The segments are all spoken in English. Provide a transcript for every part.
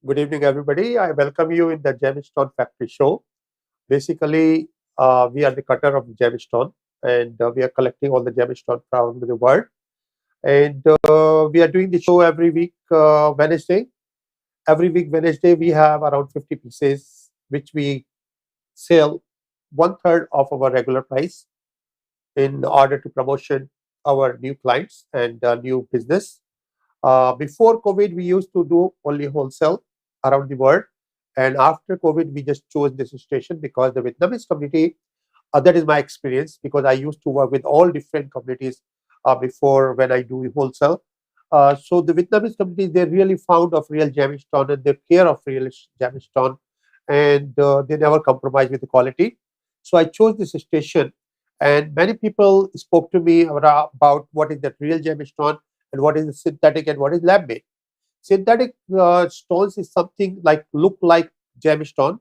Good evening, everybody. I welcome you in the Gemstone Factory Show. Basically, we are the cutter of gemstone, and we are collecting all the gemstone from the world. And we are doing the show every week, Wednesday. Every week, Wednesday, we have around 50 pieces, which we sell one third of our regular price in order to promotion our new clients and new business. Before COVID, we used to do only wholesale around the world. And after COVID, we just chose this station because the Vietnamese community, that is my experience because I used to work with all different communities before when I do wholesale. So the Vietnamese community, they're really fond of real gemstone and they care of real gemstone and they never compromise with the quality. So I chose this station and many people spoke to me about what is that real gemstone and what is the synthetic and what is lab made. Synthetic stones is something like look like gemstone.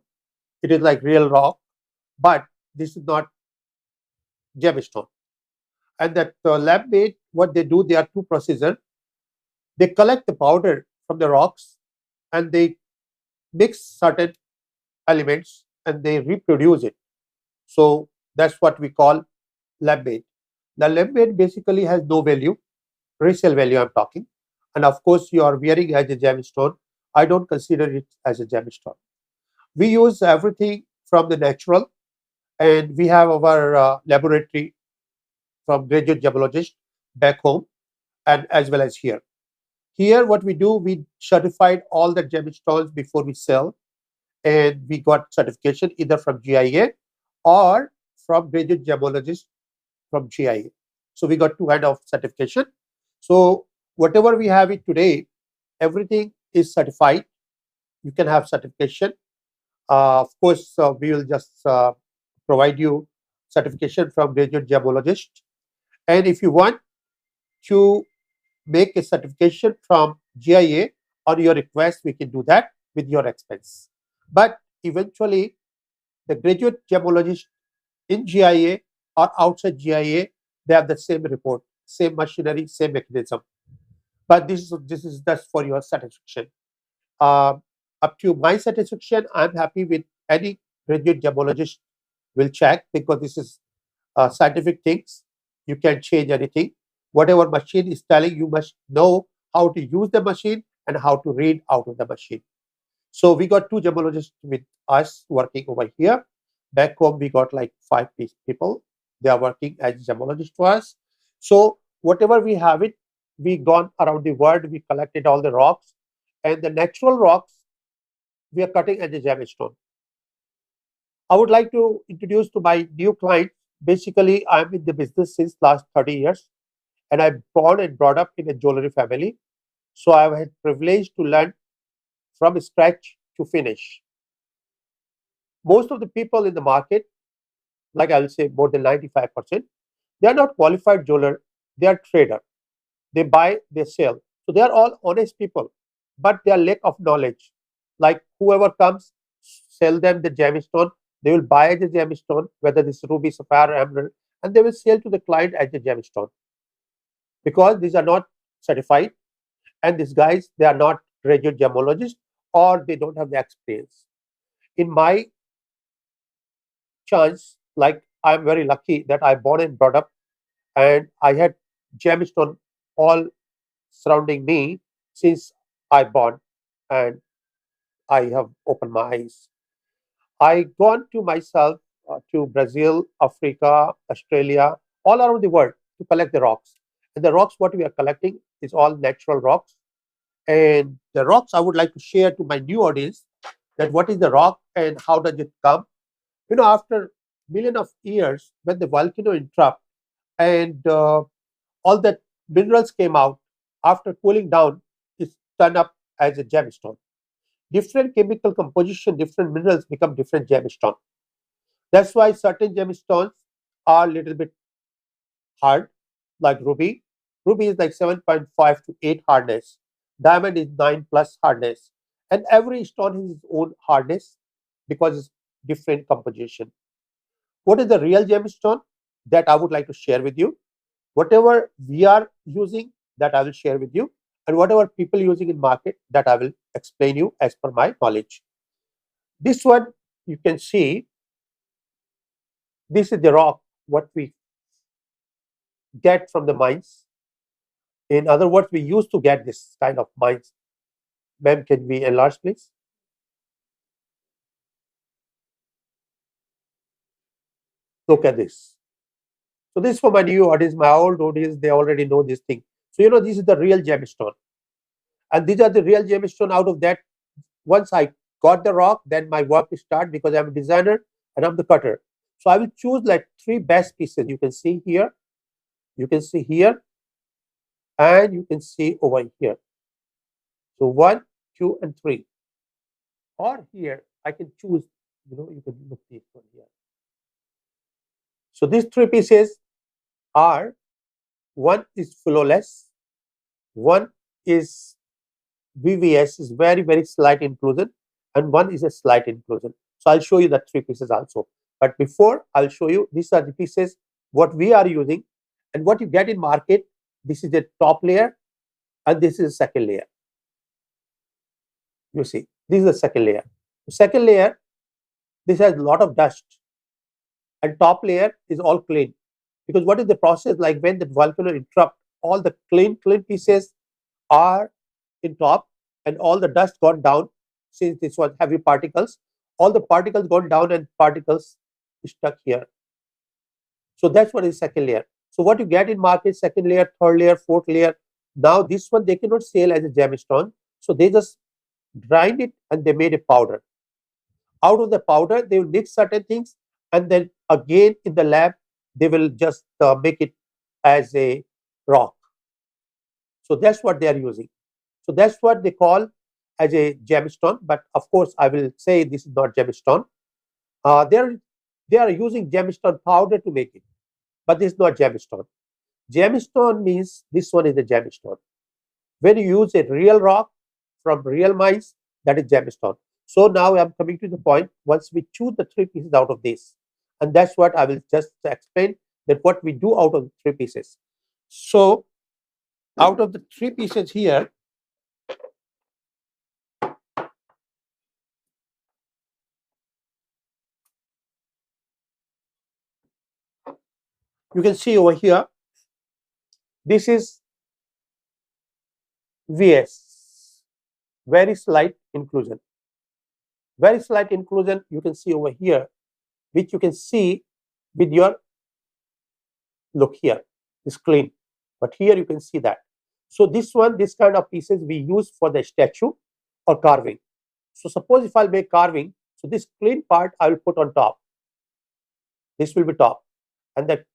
It is like real rock, but this is not gemstone. And that lab made, what they do, there are two procedures. They collect the powder from the rocks and they mix certain elements and they reproduce it. So that's what we call lab made. The lab made basically has no value, resale value I'm talking. And of course, you are wearing as a gemstone. I don't consider it as a gemstone. We use everything from the natural, and we have our laboratory from graduate gemologist back home and as well as here. Here, what we do, we certified all the gemstones before we sell, and we got certification either from GIA or from graduate gemologist from GIA. So we got two kind of certification. So whatever we have it today, everything is certified. You can have certification. Of course, we will just provide you certification from graduate gemologist. And if you want to make a certification from GIA on your request, we can do that with your expense. But eventually, the graduate gemologist in GIA or outside GIA, they have the same report, same machinery, same mechanism. But this is just for your satisfaction. Uh, Up to my satisfaction, I'm happy with any graduate gemologist will check because this is scientific things. You can change anything. Whatever machine is telling, you must know how to use the machine and how to read out of the machine. So we got two gemologists with us working over here. Back home, we got like five people. They are working as gemologists for us. So whatever we have it, we gone around the world. We collected all the rocks, and the natural rocks we are cutting as a gemstone. I would like to introduce to my new client. Basically, I'm in the business since last 30 years, and I'm born and brought up in a jewelry family. So I've had privilege to learn from scratch to finish. Most of the people in the market, like I will say more than 95%, they are not qualified jeweler, they are trader. They buy, they sell. So they are all honest people, but they are lack of knowledge. Like whoever comes, sell them the gemstone, they will buy the gemstone, whether this ruby, sapphire, or emerald, and they will sell to the client as a gemstone because these are not certified, and these guys they are not graduate gemologists or they don't have the experience. In my chance, like I'm very lucky that I born and brought up, and I had gemstone all surrounding me since I born, and I have opened my eyes. I gone to myself to Brazil, Africa, Australia, all around the world to collect the rocks. And the rocks what we are collecting is all natural rocks. And the rocks I would like to share to my new audience that what is the rock and how does it come. After million of years when the volcano erupt and all the minerals came out, after cooling down, it's turned up as a gemstone. Different chemical composition, different minerals become different gemstone. That's why certain gemstones are a little bit hard, like ruby. Ruby is like 7.5 to 8 hardness. Diamond is 9 plus hardness. And every stone has its own hardness because it's different composition. What is the real gemstone? That I would like to share with you. Whatever we are using, that I will share with you. and whatever people using in market, that I will explain you as per my knowledge. This one you can see, this is the rock what we get from the mines. In other words, we used to get this kind of mines. Ma'am, can we enlarge, please? Look at this. So this is for my new audience, my old audience, they already know this thing. So you know, this is the real gemstone. And these are the real gemstone. Out of that, once I got the rock, then my work is start, because I'm a designer and I'm the cutter. So I will choose like 3 best pieces. You can see here, you can see here, and you can see over here. So 1, 2, and 3. Or here, I can choose, you know, you can look this one here. So these 3 pieces are, one is flawless, one is VVS, is very, very slight inclusion, and one is a slight inclusion. So I'll show you the 3 pieces also. But before, I'll show you, these are the pieces what we are using, and what you get in market. This is the top layer, and this is the second layer. You see, this is the second layer. The second layer, this has a lot of dust, and top layer is all clean. Because what is the process, like when the volcano erupt, all the clean pieces are in top, and all the dust gone down. Since this was heavy particles, all the particles gone down and particles stuck here. So that's what is second layer. So what you get in market, second layer, third layer, fourth layer. Now this one they cannot sell as a gemstone, so they just grind it and they made a powder. Out of the powder, they will mix certain things, and then again in the lab they will just make it as a rock. So that's what they are using. So that's what they call as a gemstone. But of course, I will say this is not gemstone. They are using gemstone powder to make it, but this is not gemstone. Gemstone means this one is a gemstone. When you use a real rock from real mines, that is gemstone. So now I'm coming to the point. Once we choose the 3 pieces out of this, and that's what I will just explain, that what we do out of the 3 pieces. So out of the 3 pieces here, you can see over here, this is VS, very slight inclusion. Very slight inclusion you can see over here, which you can see with your look here. It's clean, but here you can see that. So this one, this kind of pieces we use for the statue or carving. So suppose if I'll make carving, so this clean part I will put on top. This will be top, and that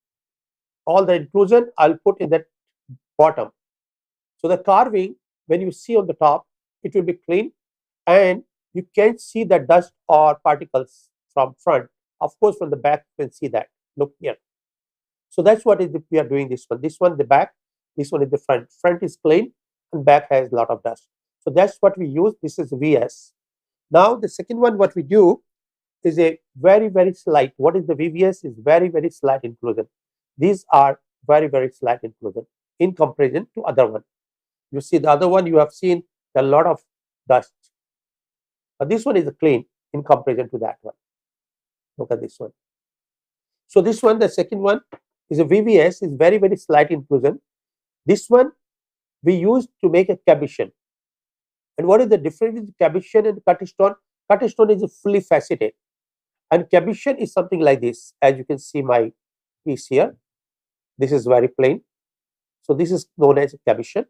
all the inclusion I'll put in that bottom. So the carving, when you see on the top, it will be clean, and you can't see the dust or particles from front. Of course, from the back you can see that. Look here. So that's what we are doing this one. This one the back, this one is the front. Front is clean and back has a lot of dust. So that's what we use. This is VS. Now the second one what we do is a very, very slight. What is the VVS? Is very, very slight inclusion. These are very, very slight inclusion in comparison to other one. You see the other one, you have seen a lot of dust. But this one is clean in comparison to that one. Look at this one. So this one, the second one, is a VVS, is very, very slight inclusion. This one we use to make a cabochon. And what is the difference between cabochon and cut stone? Cut stone is fully faceted, and cabochon is something like this. As you can see my piece here, this is very plain. So this is known as a cabochon,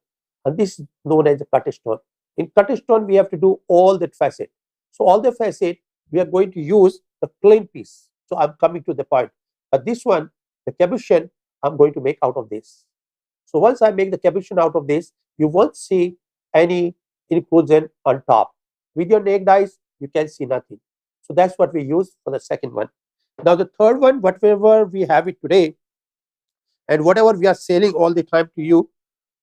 and this is known as a cut stone. In cut stone, we have to do all that facet. So all the facet, we are going to use the plain piece. So I'm coming to the point. But this one, the cabochon, I'm going to make out of this. So once I make the cabochon out of this, you won't see any inclusion on top. With your naked eyes, you can see nothing. So that's what we use for the second one. Now the third one, whatever we have it today, and whatever we are selling all the time to you,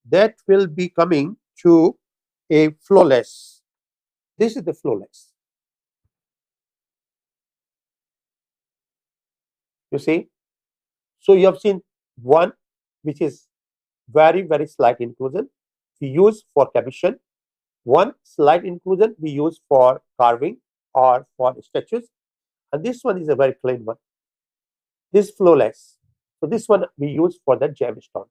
that will be coming to a flawless. This is the flawless. You see? So you have seen one which is very, very slight inclusion. we use for commission. One slight inclusion we use for carving or for statues. And this one is a very clean one. This is flawless. So this one we use for the gemstone.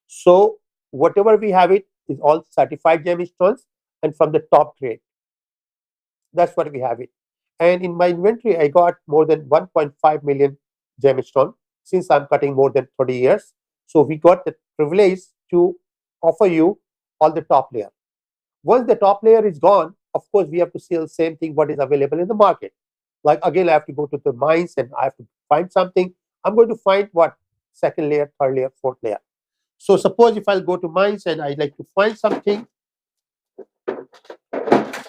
So whatever we have it is all certified gemstones and from the top grade. That's what we have it. And in my inventory, I got more than 1.5 million gemstone since I'm cutting more than 30 years. So we got the privilege to offer you all the top layer. Once the top layer is gone, of course, we have to sell same thing what is available in the market. Like again, I have to go to the mines and I have to find something. I'm going to find what? Second layer, third layer, fourth layer. So suppose if I'll go to mines and I'd like to find something,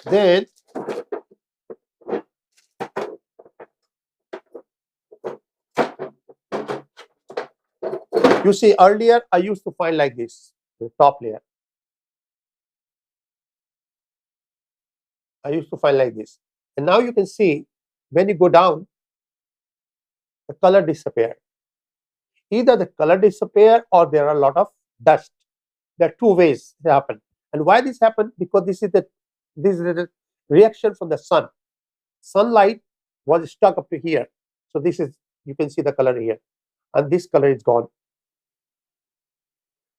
then you see earlier I used to find like this, the top layer. I used to find like this. And now you can see when you go down, the color disappeared. Either the color disappear or there are a lot of dust. There are two ways it happen. And why this happened? Because this is the reaction from the sun. Sunlight was stuck up to here. So this is, you can see the color here. And this color is gone.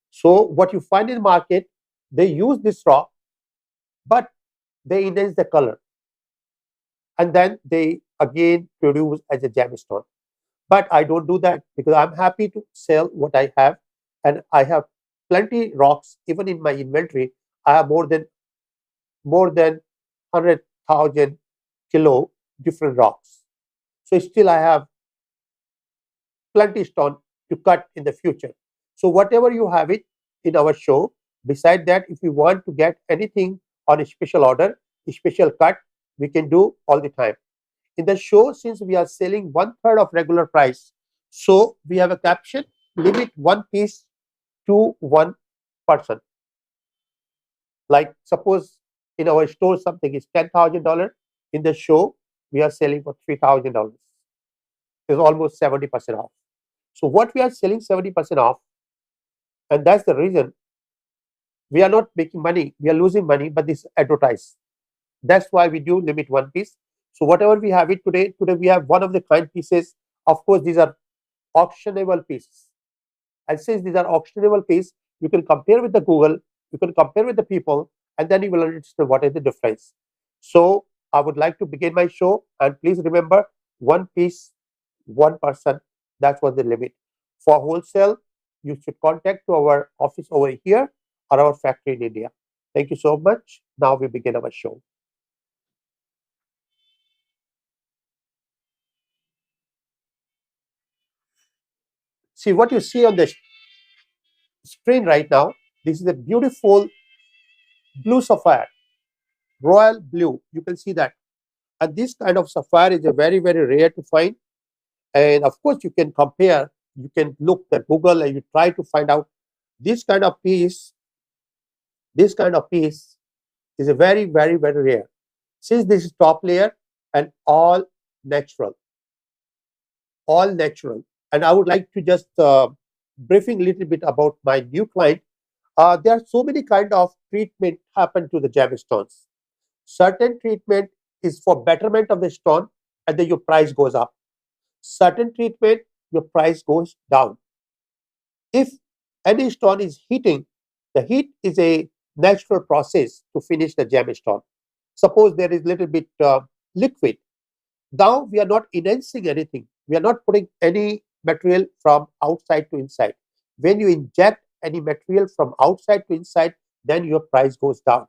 So what you find in the market, they use this rock, but they enhance the color. And then they again produce as a gemstone. But I don't do that because I'm happy to sell what I have. And I have plenty rocks, even in my inventory. I have more than 100,000 kilo different rocks. So still I have plenty stone to cut in the future. So whatever you have it in our show, beside that, if you want to get anything on a special order, a special cut, we can do all the time. In the show, since we are selling 1/3 of regular price, so we have a caption, limit one piece to one person. Like suppose in our store something is $10,000, in the show we are selling for $3,000. It's almost 70% off. So what we are selling 70% off, and that's the reason we are not making money, we are losing money, but this advertise. That's why we do limit one piece. So whatever we have it today we have one of the kind pieces. Of course, these are auctionable pieces. And since these are auctionable pieces, you can compare with the Google, you can compare with the people, and then you will understand what is the difference. So I would like to begin my show, and please remember, one piece, one person, that was the limit. For wholesale, you should contact to our office over here or our factory in India. Thank you so much. Now we begin our show. See what you see on the screen right now. This is a beautiful blue sapphire, royal blue. You can see that. And this kind of sapphire is a very, very rare to find. And of course, you can compare. You can look at Google and you try to find out this kind of piece. This kind of piece is a very, very, very rare. Since this is top layer and all natural, all natural. And I would like to just briefing a little bit about my new client. There are so many kind of treatment happen to the gemstones. Certain treatment is for betterment of the stone, and then your price goes up. Certain treatment, your price goes down. If any stone is heating, the heat is a natural process to finish the gemstone. Suppose there is little bit liquid. Now we are not enhancing anything. We are not putting any material from outside to inside. When you inject any material from outside to inside, then your price goes down.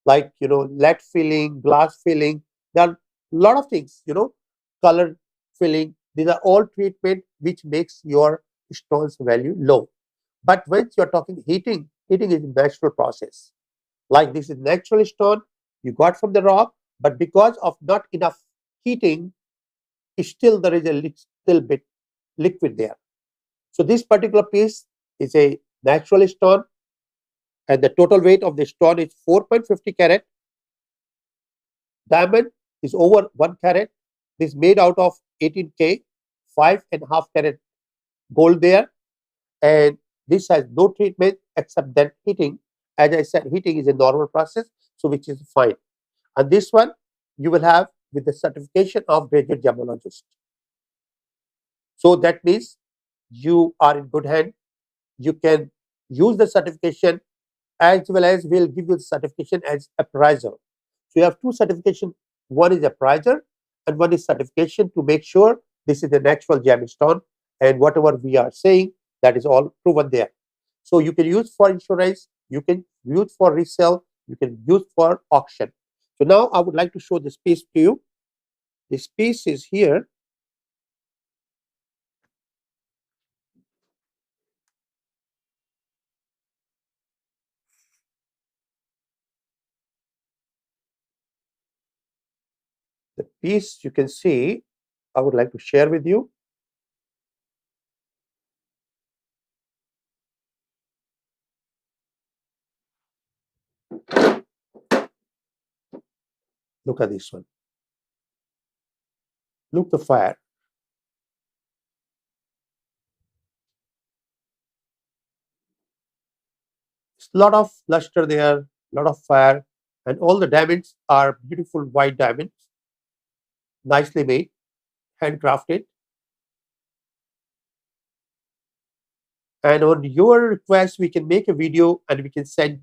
Like, lead filling, glass filling, there are a lot of things, color filling. These are all treatment which makes your stone's value low. But when you're talking heating, heating is a natural process. Like this is natural stone you got from the rock, but because of not enough heating, still there is a little bit liquid there. So this particular piece is a natural stone, and the total weight of the stone is 4.50 carat. Diamond is over 1 carat. This is made out of 18K, 5.5 carat gold there, and this has no treatment except that heating. as I said, heating is a normal process, so which is fine. And this one you will have with the certification of graduate gemologist. So that means you are in good hand. You can use the certification, as well as we'll give you the certification as appraiser. So you have two certification. One is appraiser and one is certification to make sure this is a natural gemstone, and whatever we are saying, that is all proven there. So you can use for insurance, you can use for resale, you can use for auction. So now I would like to show this piece to you. This piece is here. The piece you can see, I would like to share with you. Look at this one. Look the fire. It's a lot of luster there, a lot of fire, and all the diamonds are beautiful white diamonds, nicely made, handcrafted. And on your request, we can make a video and we can send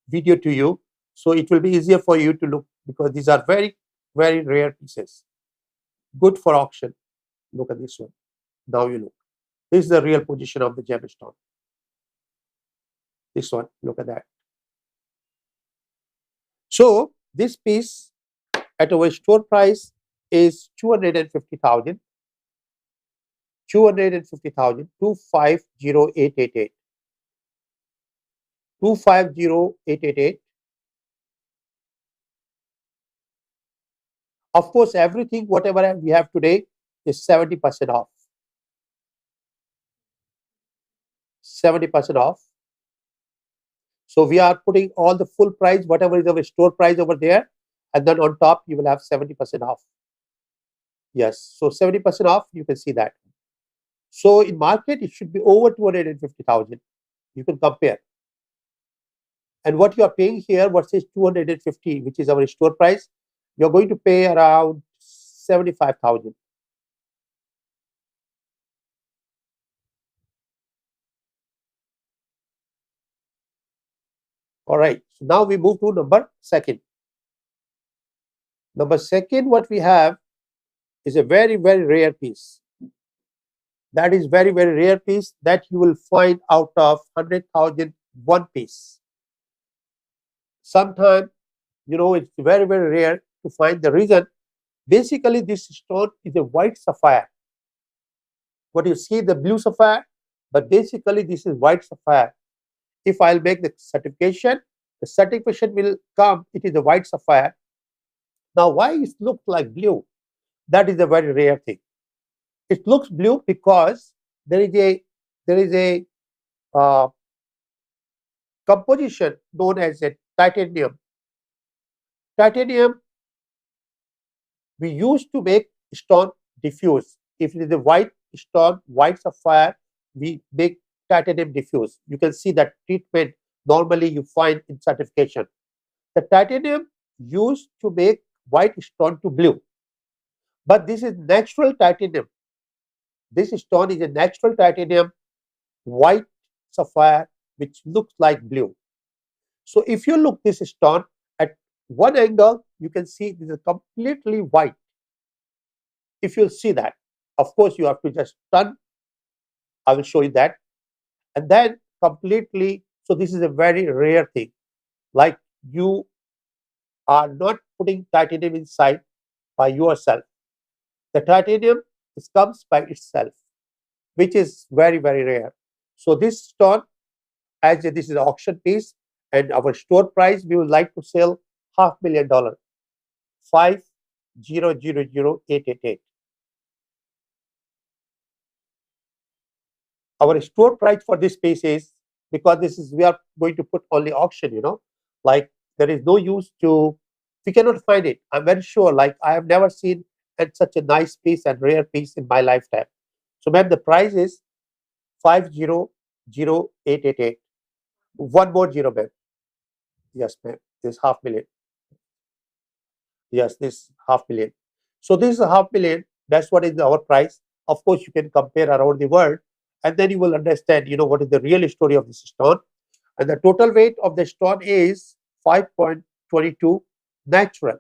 video to you. So it will be easier for you to look, because these are very, very rare pieces. Good for auction. Look at this one. Now you look. This is the real position of the gemstone. This one, look at that. So this piece at our store price is 250,000. 250,000, 250,888. 250,888. Of course, everything, whatever we have today, is 70% off. 70% off. So we are putting all the full price, whatever is our store price over there, and then on top you will have 70% off. Yes, so 70% off, you can see that. So in market, it should be over 250,000. You can compare. And what you are paying here versus 250, which is our store price, you're going to pay around 75,000. All right. So now we move to number second. Number second, what we have is a very, very rare piece. That is very, very rare piece that you will find out of 100,000 one piece. Sometimes, it's very, very rare to find. The reason, basically, this stone is a white sapphire. What you see, the blue sapphire, but basically this is white sapphire. If I'll make the certification will come, it is a white sapphire. Now, why it looks like blue? That is a very rare thing. It looks blue because there is a composition known as a titanium. Titanium we used to make stone diffuse. If it is a white stone, white sapphire, we make titanium diffuse. You can see that treatment normally you find in certification. The titanium used to make white stone to blue. But this is natural titanium. This stone is a natural titanium, white sapphire, which looks like blue. So if you look this stone at one angle, you can see this is completely white. If you see that, of course, you have to just turn. I will show you that. And then completely, so this is a very rare thing. Like you are not putting titanium inside by yourself. The titanium comes by itself, which is very, very rare. So this stone, as this is an auction piece, and our store price, we would like to sell $500,000, 500,888. Our store price for this piece is, because we are going to put only auction, like there is no use to, we cannot find it. I'm very sure, like I have never seen such a nice piece and rare piece in my lifetime. So ma'am, the price is 500,888. One more zero, ma'am. Yes, ma'am. This 500,000. Yes, this 500,000. So this is 500,000. That's what is our price. Of course, you can compare around the world, and then you will understand, what is the real story of this stone. And the total weight of the stone is 5.22 natural.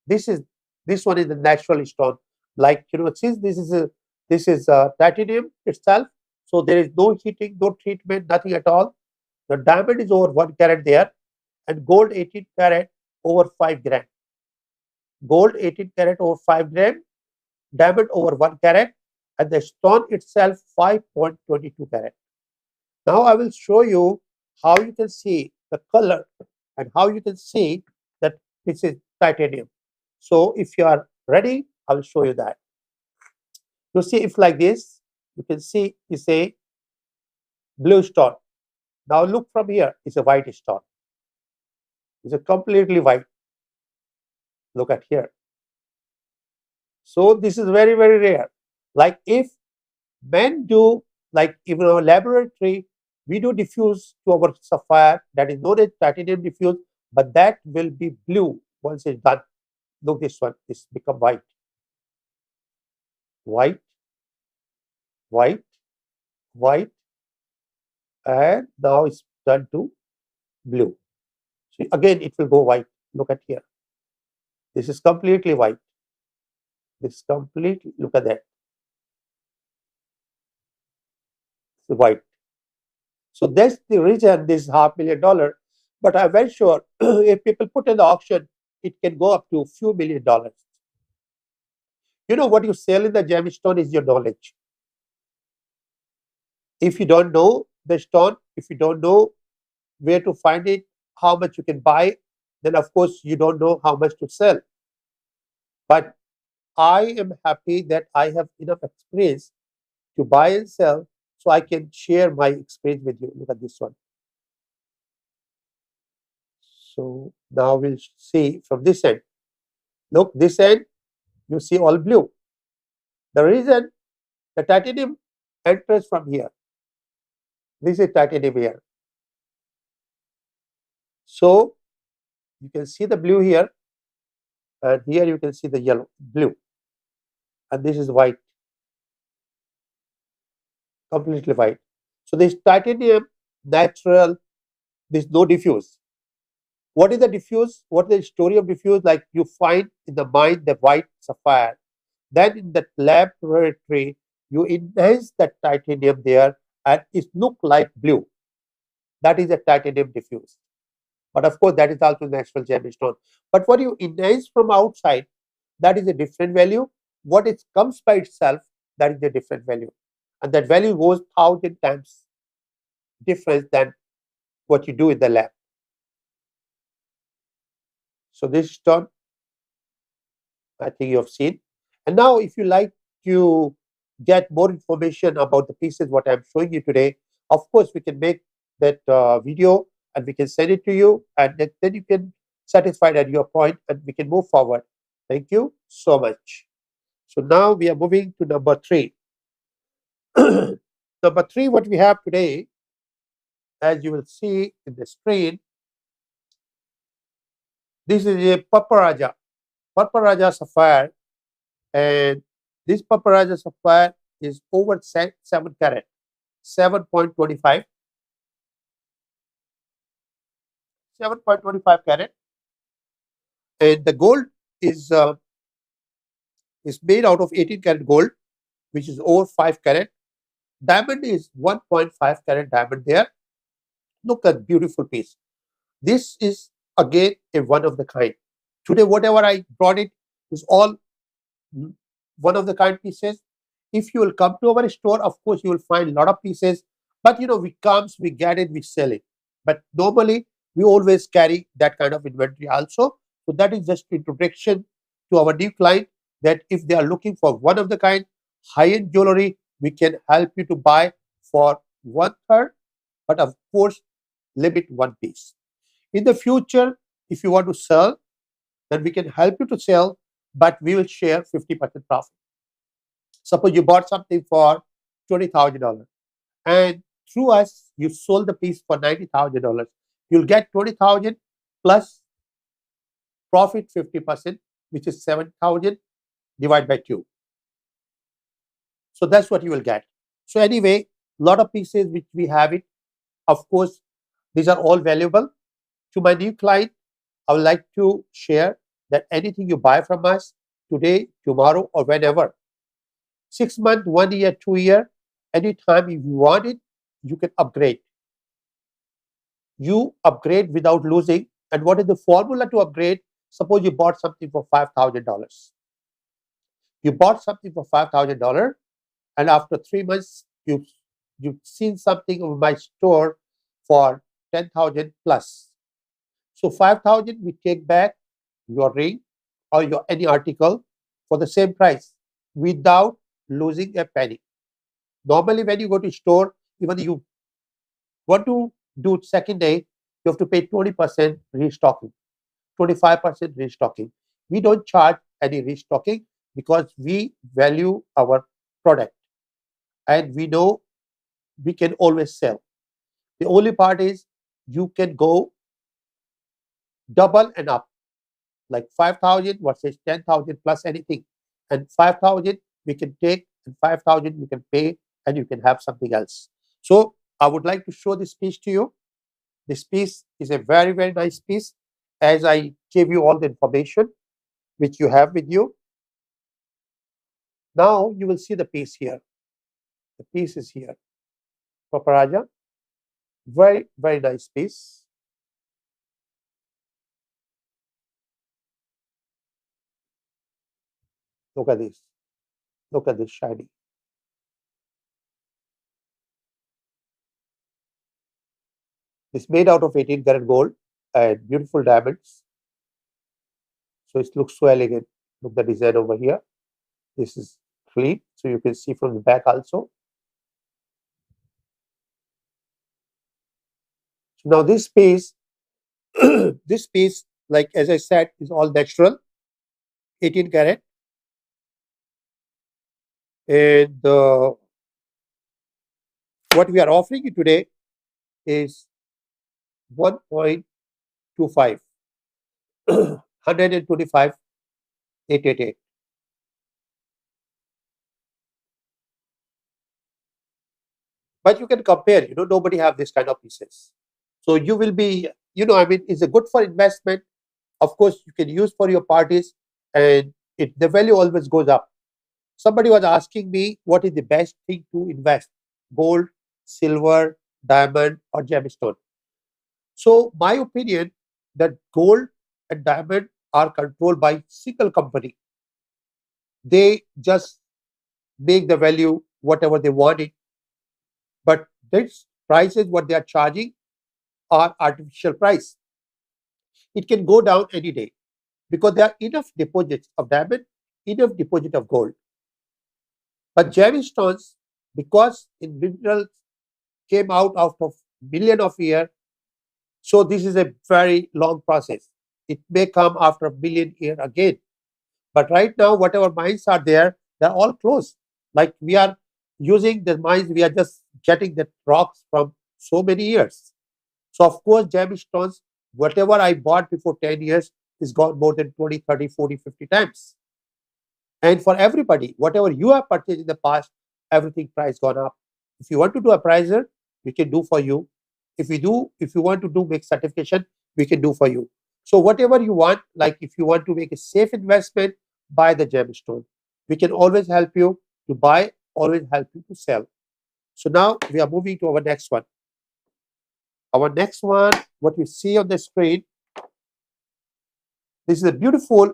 This is this one is the natural stone. Like, since this is titanium itself, so there is no heating, no treatment, nothing at all. The diamond is over 1 carat there, and gold 18 carat over 5 gram. Gold 18 carat over 5 gram, diamond over 1 carat, and the stone itself 5.22 carat. Now I will show you how you can see the color and how you can see that this is titanium. So if you are ready, I will show you that. You see, if like this, you can see it's a blue stone. Now look from here, it's a white stone. It's a completely white. Look at here. So this is very, very rare. Like if men do, like even our laboratory, we do diffuse to our sapphire, that is known as titanium diffuse, but that will be blue once it's done. Look, this one, this become white. White, white, white, and now it's turned to blue. So again, it will go white. Look at here. This is completely white. This is completely, look at that. It's white. So that's the reason this is $500,000. But I'm very sure if people put in the auction, it can go up to a few $1,000,000. What you sell in the gemstone is your knowledge. If you don't know the stone, if you don't know where to find it, how much you can buy, then of course you don't know how much to sell. But I am happy that I have enough experience to buy and sell, so I can share my experience with you. Look at this one. So now we'll see from this end. Look, this end, you see all blue. The reason the titanium enters from here. This is titanium here. So you can see the blue here, and here you can see the yellow, blue, and this is white, completely white. So this titanium natural, there's no diffuse. What is the diffuse? What is the story of diffuse? Like you find in the mine the white sapphire, then in the laboratory you enhance that titanium there, and it look like blue. That is a titanium diffuse. But of course, that is also natural gemstone. But what you enhance from outside, that is a different value. What it comes by itself, that is a different value. And that value goes 1,000 times different than what you do in the lab. So this stone, I think you have seen. And now if you like to get more information about the pieces what I'm showing you today, of course, we can make that video and we can send it to you, and then you can satisfied at your point and we can move forward. Thank you so much. So now we are moving to number 3. Number 3, what we have today, as you will see in the screen, this is a Paparaja sapphire, and this Paparaja sapphire is over 7 carat, 7.25. 7.25 carat, and the gold is made out of 18 carat gold, which is over 5 carat. Diamond is 1.5 carat diamond there. Look at beautiful piece. This is again a one of the kind. Today, whatever I brought it is all one of the kind pieces. If you will come to our store, of course you will find a lot of pieces. But we comes, we get it, we sell it. But normally we always carry that kind of inventory also. So that is just introduction to our new client, that if they are looking for one of the kind high-end jewelry, we can help you to buy for 1/3, but of course limit one piece. In the future, if you want to sell, then we can help you to sell, but we will share 50% profit. Suppose you bought something for $20,000 and through us you sold the piece for $90,000. You'll get 20,000, plus profit 50%, which is 7,000 divided by 2. So that's what you will get. So anyway, lot of pieces which we have it. Of course, these are all valuable. To my new client, I would like to share that anything you buy from us today, tomorrow, or whenever, 6 months, 1 year, 2 year, anytime if you want it, you can upgrade. You upgrade without losing. And what is the formula to upgrade? Suppose you bought something for $5,000. You bought something for $5,000, and after 3 months, you've seen something in my store for 10,000 plus. So 5,000, we take back your ring or your any article for the same price without losing a penny. Normally, when you go to store, even you want to do second day, you have to pay 20% restocking, 25% restocking. We don't charge any restocking because we value our product and we know we can always sell. The only part is you can go double and up, like 5,000 versus 10,000 plus anything. And 5,000 we can take, and 5,000 you can pay, and you can have something else. So I would like to show this piece to you. This piece is a very, very nice piece. As I gave you all the information which you have with you. Now you will see the piece here. The piece is here. Paparaja. Very, very nice piece. Look at this. Look at this shiny. It's made out of 18 karat gold and beautiful diamonds. So it looks so elegant. Look at the design over here. This is clean, so you can see from the back also. So now this piece, this piece, like as I said, is all natural, 18 karat. And what we are offering you today is 1.25, 125,888. But you can compare, nobody have this kind of pieces. So you will be, I mean, it's a good for investment. Of course, you can use for your parties, and the value always goes up. Somebody was asking me what is the best thing to invest, gold, silver, diamond, or gemstone. So my opinion that gold and diamond are controlled by single company. They just make the value whatever they want it. But this prices what they are charging are artificial price. It can go down any day because there are enough deposits of diamond, enough deposit of gold. But gemstones, because in minerals came out of million of year, so this is a very long process. It may come after a million year again. But right now, whatever mines are there, they're all closed. Like we are using the mines, we are just getting the rocks from so many years. So of course, gemstones, whatever I bought before 10 years is gone more than 20, 30, 40, 50 times. And for everybody, whatever you have purchased in the past, everything price gone up. If you want to do appraiser, we can do for you. If you want to do make certification, we can do for you. So whatever you want, like if you want to make a safe investment, buy the gemstone. We can always help you to buy, always help you to sell. So now we are moving to our next one. Our next one, what you see on the screen, this is a beautiful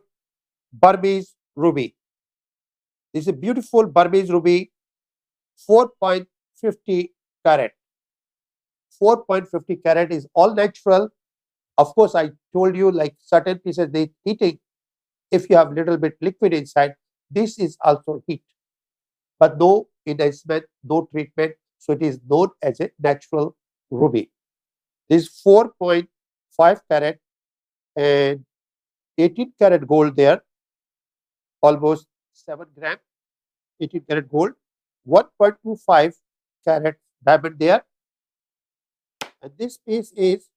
Burmese ruby. This is a beautiful Burmese ruby, 4.50 carat. 4.50 carat is all natural. Of course, I told you like certain pieces they heating. If you have little bit liquid inside, this is also heat. But no enhancement, no treatment. So it is known as a natural ruby. This is 4.5 carat and 18 carat gold there, almost 7 gram, 18 karat gold, 1.25 carat diamond there. And this piece is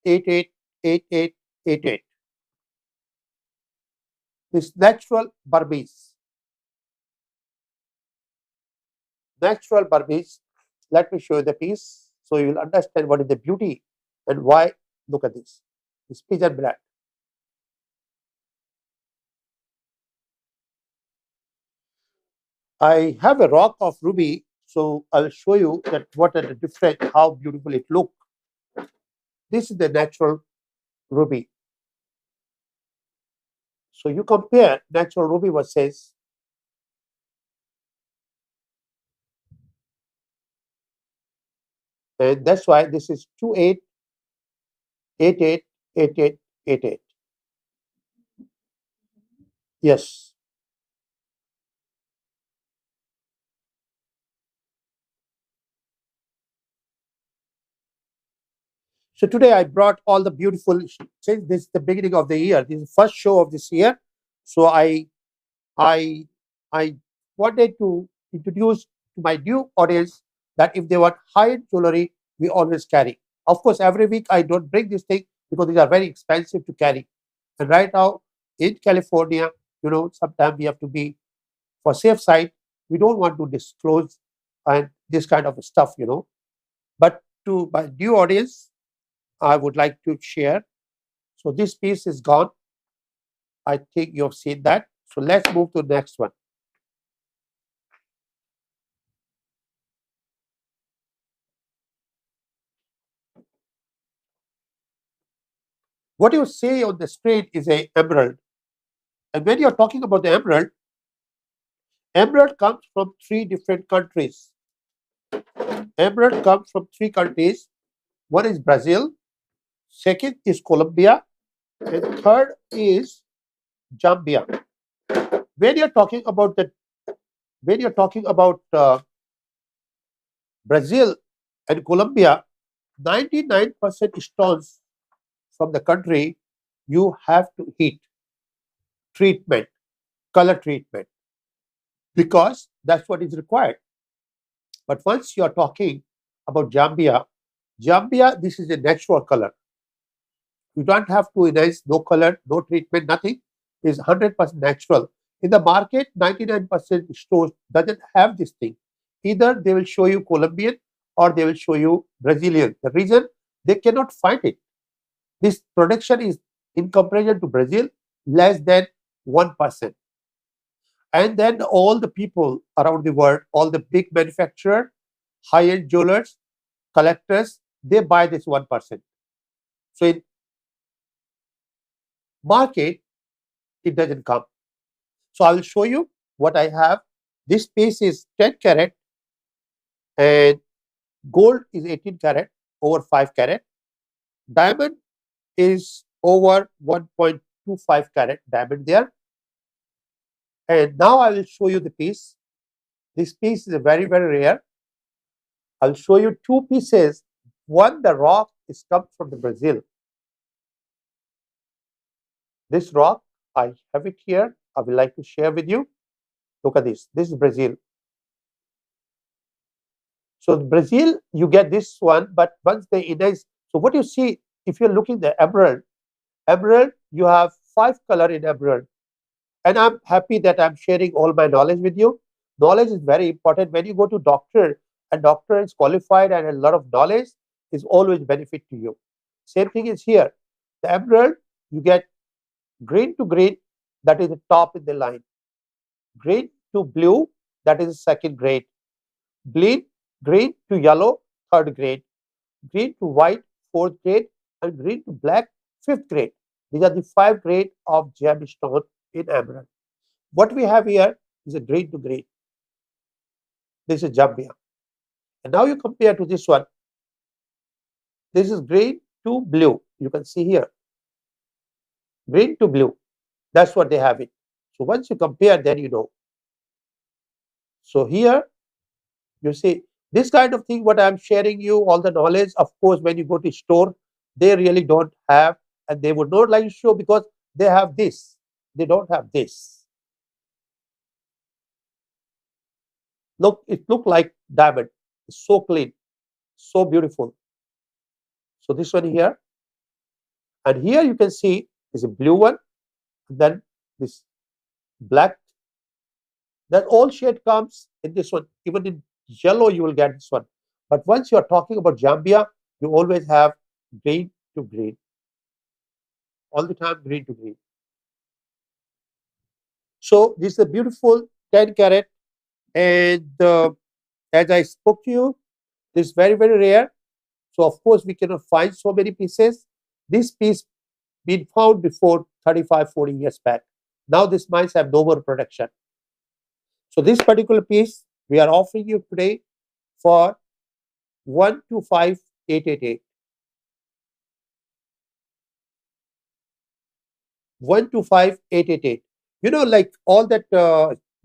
888888. This natural Burmese. Natural Burmese. Let me show you the piece so you will understand what is the beauty and why. Look at this. This pigeon blood. I have a rock of ruby, so I will show you that what are the different, how beautiful it look. This is the natural ruby. So you compare natural ruby versus and that's why this is 28888888. Yes. So today I brought all the beautiful. Since this is the beginning of the year, this is the first show of this year. So I I wanted to introduce to my new audience that if they want high-end jewelry, we always carry. Of course, every week I don't bring this thing because these are very expensive to carry. And right now in California, sometimes we have to be for safe side. We don't want to disclose and this kind of stuff. But to my new audience, I would like to share. So this piece is gone. I think you've seen that. So let's move to the next one. What you see on the street is a emerald. And when you're talking about the emerald, emerald comes from three different countries. Emerald comes from three countries. One is Brazil, second is Colombia, and third is Zambia. When you're talking about Brazil and Colombia, 99% stones from the country you have to heat treatment, color treatment, because that's what is required. But once you are talking about Zambia, this is a natural color. You don't have to erase, no color, no treatment, nothing. It's 100% natural. In the market, 99% stores doesn't have this thing. Either they will show you Colombian or they will show you Brazilian. The reason they cannot find it. This production is, in comparison to Brazil, less than 1%. And then all the people around the world, all the big manufacturers, high-end jewelers, collectors, they buy this 1%. So in market, it doesn't come. So I will show you what I have. This piece is 10 carat and gold is 18 carat, over 5 carat. Diamond is over 1.25 carat diamond there. And now I will show you the piece. This piece is very, very rare. I'll show you two pieces. One, the rock is come from the Brazil. This rock, I have it here. I would like to share with you. Look at this. This is Brazil. So Brazil, you get this one, but once they erase. So what you see, if you're looking the emerald, you have 5 color in emerald. And I'm happy that I'm sharing all my knowledge with you. Knowledge is very important. When you go to doctor, a doctor is qualified and a lot of knowledge is always benefit to you. Same thing is here. The emerald, you get green to green, that is the top in the line. Green to blue, that is the second grade. Green to yellow, third grade. Green to white, fourth grade. And green to black, fifth grade. These are the 5 grade of gemstone in emerald. What we have here is a green to green. This is Zambia. And now you compare to this one. This is green to blue. You can see here. Green to blue. That's what they have it. So once you compare, then you know. So here, you see, this kind of thing, what I'm sharing you, all the knowledge, of course, when you go to store, they really don't have, and they would not like to show because they have this. They don't have this. Look, it look like diamond. It's so clean, so beautiful. So this one here, And here you can see is a blue one, and then this black. That all shade comes in this one. Even in yellow, you will get this one. But once you are talking about Zambia, you always have green to green. All the time, green to green. So this is a beautiful 10 carat. And as I spoke to you, this is very, very rare. So of course, we cannot find so many pieces. This piece been found before 35, 40 years back. Now these mines have no more production. So this particular piece we are offering you today for 125,888. 125,888. You know, like all that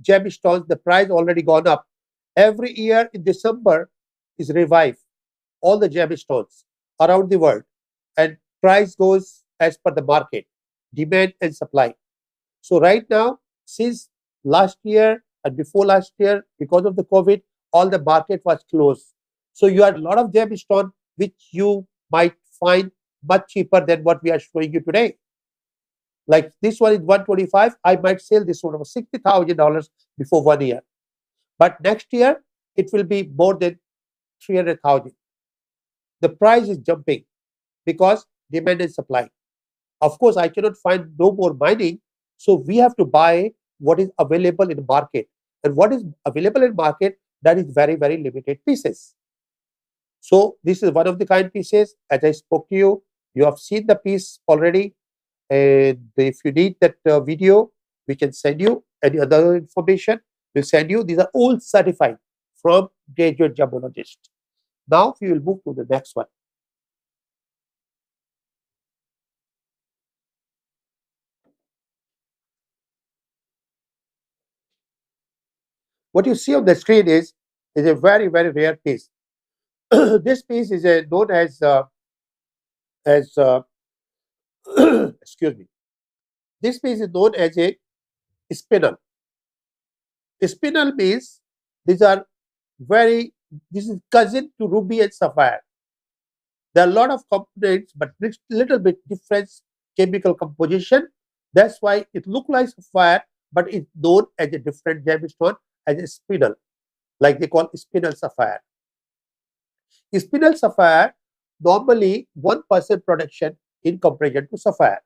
gemstones, the price already gone up. Every year in December is revived. All the gemstones around the world, and price goes as per the market, demand and supply. So right now, since last year and before last year, because of the COVID, all the market was closed. So you had a lot of gemstone which you might find much cheaper than what we are showing you today. Like this one is 125. I might sell this one for $60,000 before 1 year. But next year, it will be more than 300,000. The price is jumping because demand and supply. Of course, I cannot find no more mining, so we have to buy what is available in the market. And what is available in market, that is very, very limited pieces. So this is one of the kind pieces. As I spoke to you, you have seen the piece already. And if you need that video, we can send you any other information. We'll send you. These are all certified from graduate gemologist. Now we will move to the next one. What you see on the screen is a very, very rare piece. This piece is known as excuse me. This piece is known as a spinel. Spinel means these are very. This is cousin to ruby and sapphire. There are a lot of components, but little bit different chemical composition. That's why it looks like sapphire, but it's known as a different gemstone as a spinel, like they call spinel sapphire. Spinel sapphire normally 1% production in comparison to sapphire.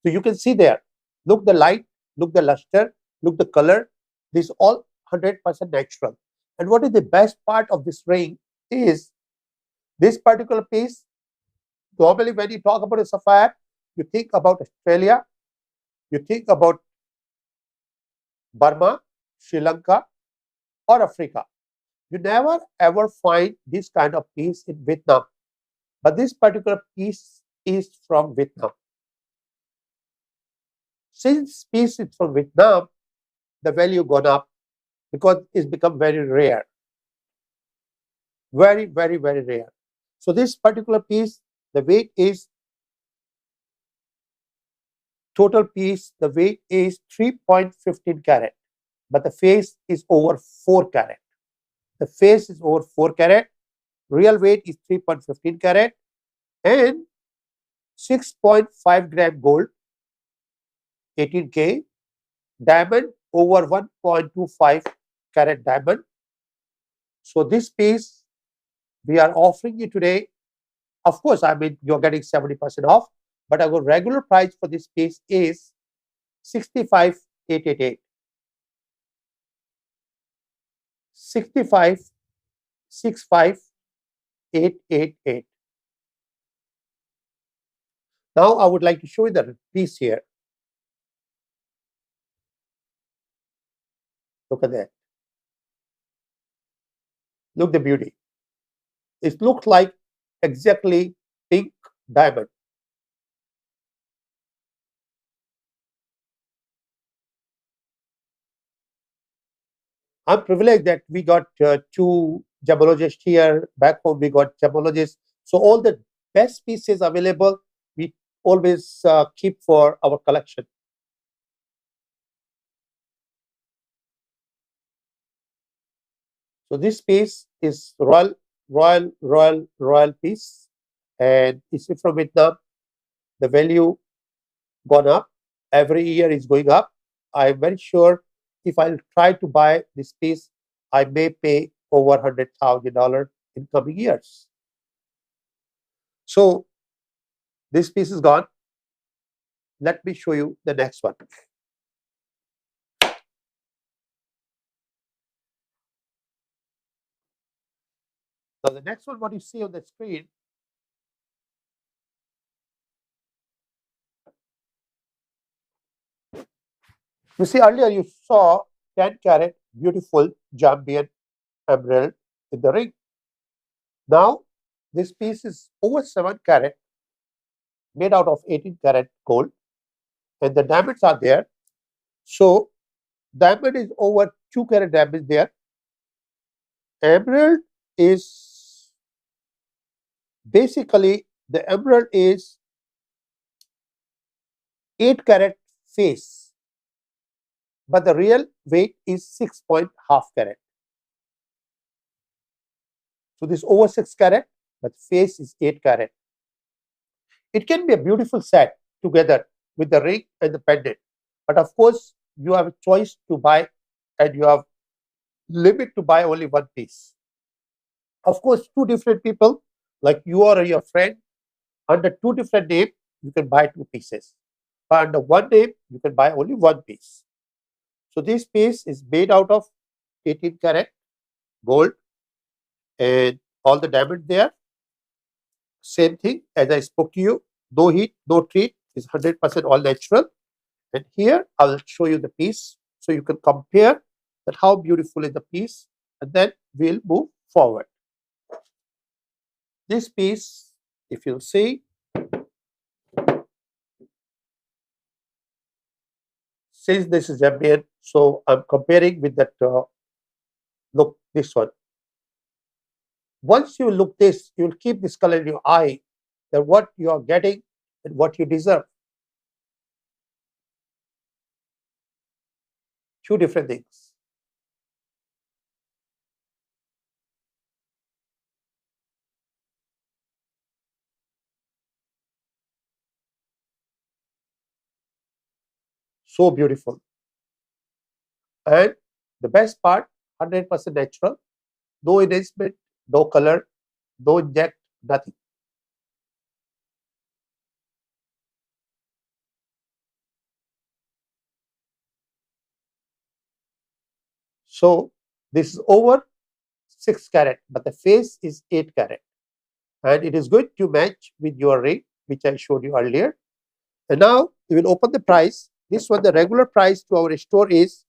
So you can see there. Look the light, look the luster, look the color. This all 100% natural. And what is the best part of this ring is this particular piece. Normally, when you talk about a sapphire, you think about Australia, you think about Burma, Sri Lanka, or Africa. You never ever find this kind of piece in Vietnam. But this particular piece is from Vietnam. Since piece is from Vietnam, the value gone up because it's become very rare. Very, very, very rare. So this particular piece, the weight is total piece, the weight is 3.15 carat, but the face is over 4 carat. The face is over 4 carat. Real weight is 3.15 carat and 6.5 gram gold, 18K, diamond over 1.25 carat diamond. So this piece we are offering you today. Of course, I mean, you're getting 70% off, but our regular price for this piece is 65,888. 65,888. Now I would like to show you the piece here. Look at that. Look the beauty. It looks like exactly pink diamond. I'm privileged that we got 2 gemologists here. Back home, we got gemologists. So all the best pieces available, we always keep for our collection. So this piece is royal piece, and it's from Vietnam. the value gone up. Every year is going up. I'm very sure if I'll try to buy this piece, I may pay over $100,000 in coming years. So this piece is gone. Let me show you the next one. Now the next one, what you see on the screen, you see earlier you saw 10 carat beautiful Jambian emerald in the ring. Now this piece is over 7 carat, made out of 18 carat gold, and the diamonds are there. So diamond is over 2 carat diamond there. Emerald is basically, the emerald is 8 carat face, but the real weight is 6.5 carat. So this over 6 carat, but face is 8 carat. It can be a beautiful set together with the ring and the pendant. But of course, you have a choice to buy, and you have limit to buy only one piece. Of course, two different people, like you or your friend, under two different names, you can buy two pieces. But under one name, you can buy only one piece. So this piece is made out of 18 karat gold and all the diamond there. Same thing as I spoke to you. No heat, no treat. Is 100% all natural. And here I will show you the piece so you can compare that how beautiful is the piece, and then we'll move forward. This piece, if you'll see, since this is ambient, so I'm comparing with that. Look, this one. Once you look this, you'll keep this color in your eye, that what you are getting and what you deserve. Two different things. So beautiful. And the best part, 100% natural, no enhancement, no color, no inject, nothing. So this is over 6 carat, but the face is 8 carat. And it is going to match with your ring, which I showed you earlier. And now we will open the price. This one, the regular price to our store is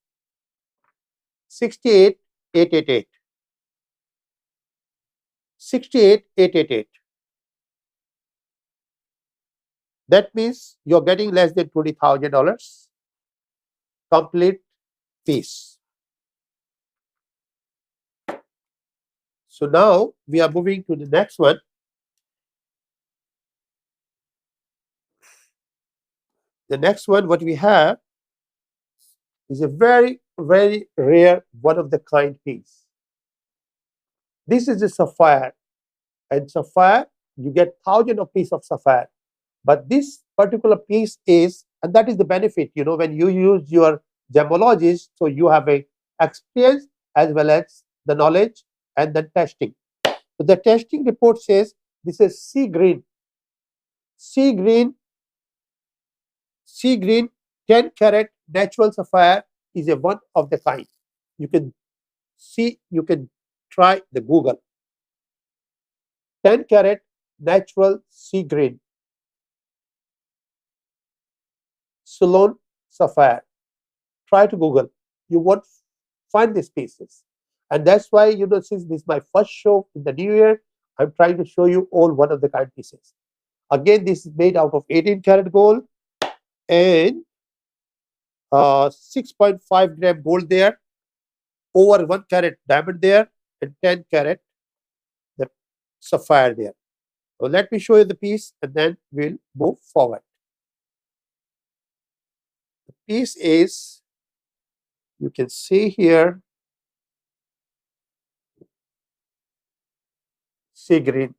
68,888. 68,888. That means you're getting less than $20,000 complete piece. So now we are moving to the next one. The next one, what we have is a very, very rare, one of the kind piece. This is a sapphire, and sapphire, you get thousands of pieces of sapphire. But this particular piece is, and that is the benefit, when you use your gemologist, so you have a experience as well as the knowledge and the testing. So the testing report says this is sea green, 10 carat natural sapphire is a one of the kind. You can see, you can try the Google. 10 carat natural sea green Ceylon sapphire. Try to Google. You won't find these pieces. And that's why, since this is my first show in the new year, I'm trying to show you all one of the kind pieces. Again, this is made out of 18 karat gold and 6.5 gram gold there, over 1 carat diamond there, and 10 carat the sapphire there. So let me show you the piece and then we'll move forward. The piece is, you can see here, sea green.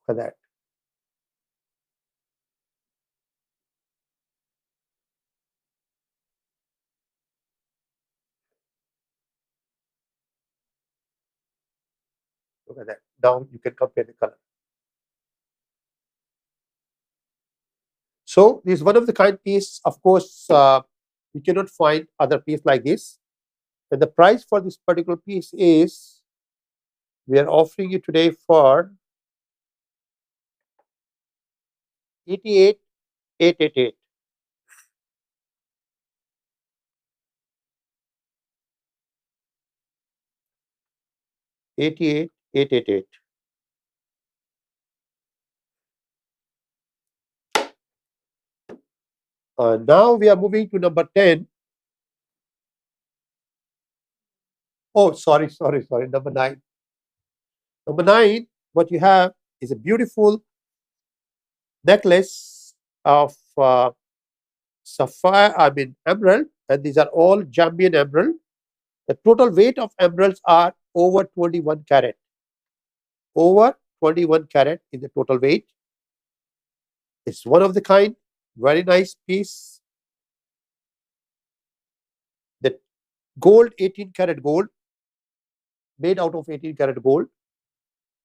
Look at that. Look at that. Now you can compare the color. So this is one of the kind piece. Of course, you cannot find other piece like this. And the price for this particular piece is, we are offering you today for 88,888. 88,888. Now we are moving to number 10. Oh, sorry. Number 9. Number 9, what you have is a beautiful necklace of sapphire, emerald, and these are all Jambian emerald. The total weight of emeralds are over 21 carat. Over 21 carat is the total weight. It's one of the kind, very nice piece. The gold, 18 karat gold, made out of 18 karat gold.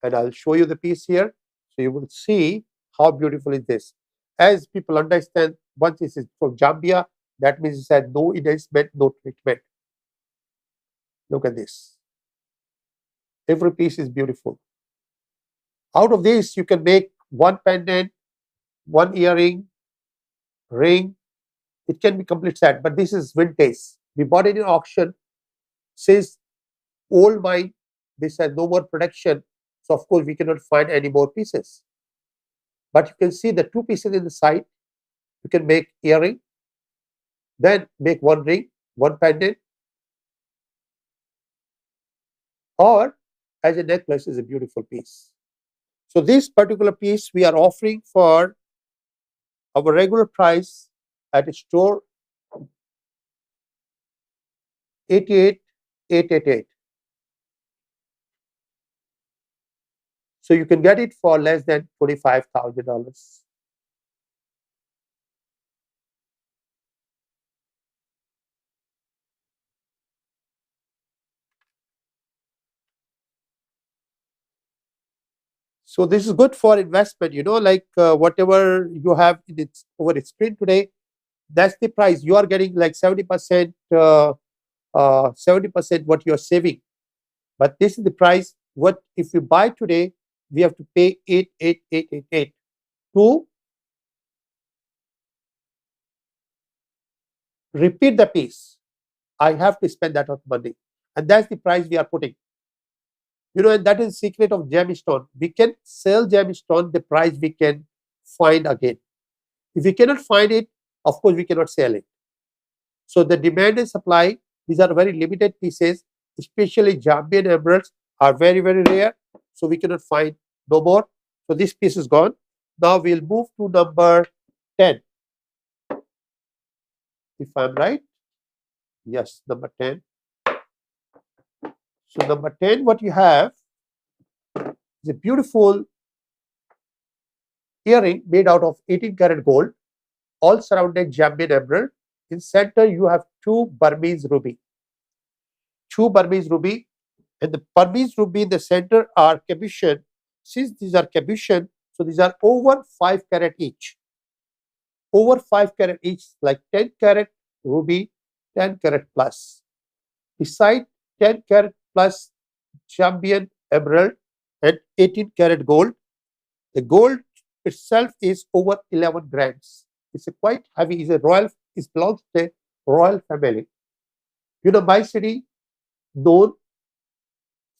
And I'll show you the piece here, so you will see how beautiful is this. As people understand, once this is from Zambia, that means it has no enhancement, no treatment. Look at this. Every piece is beautiful. Out of this, you can make one pendant, one earring, ring. It can be complete set, but this is vintage. We bought it in auction. Since old mine, this has no more production, so of course we cannot find any more pieces. But you can see the two pieces in the side. You can make earring, then make one ring, one pendant, or as a necklace is a beautiful piece. So this particular piece we are offering for our regular price at a store 88,888. So you can get it for less than $25,000. So this is good for investment, like whatever you have in its over its screen today, that's the price. You are getting like 70%, 70% what you are saving. But this is the price. What if you buy today, we have to pay 88,888 to repeat the piece. I have to spend that money, and that's the price we are putting. And that is the secret of gemstone. We can sell gemstone the price we can find again. If we cannot find it, of course we cannot sell it. So the demand and supply, these are very limited pieces, especially Jambian emeralds are very, very rare. So we cannot find no more. So this piece is gone. Now we'll move to number 10. If I'm right. Yes, number 10. So number 10, what you have is a beautiful earring made out of 18 karat gold, all surrounded Jambian emerald. In center, you have two Burmese ruby. Two Burmese ruby, and the Burmese ruby in the center are cabochon. Since these are cabochon, so these are over 5 karat each. Over 5 karat each, like 10 karat ruby, 10 karat plus. Beside 10 karat plus Jambian emerald and 18 karat gold, the gold itself is over 11 grams. It's a quite heavy. It's a royal. It belongs to a royal family. My city known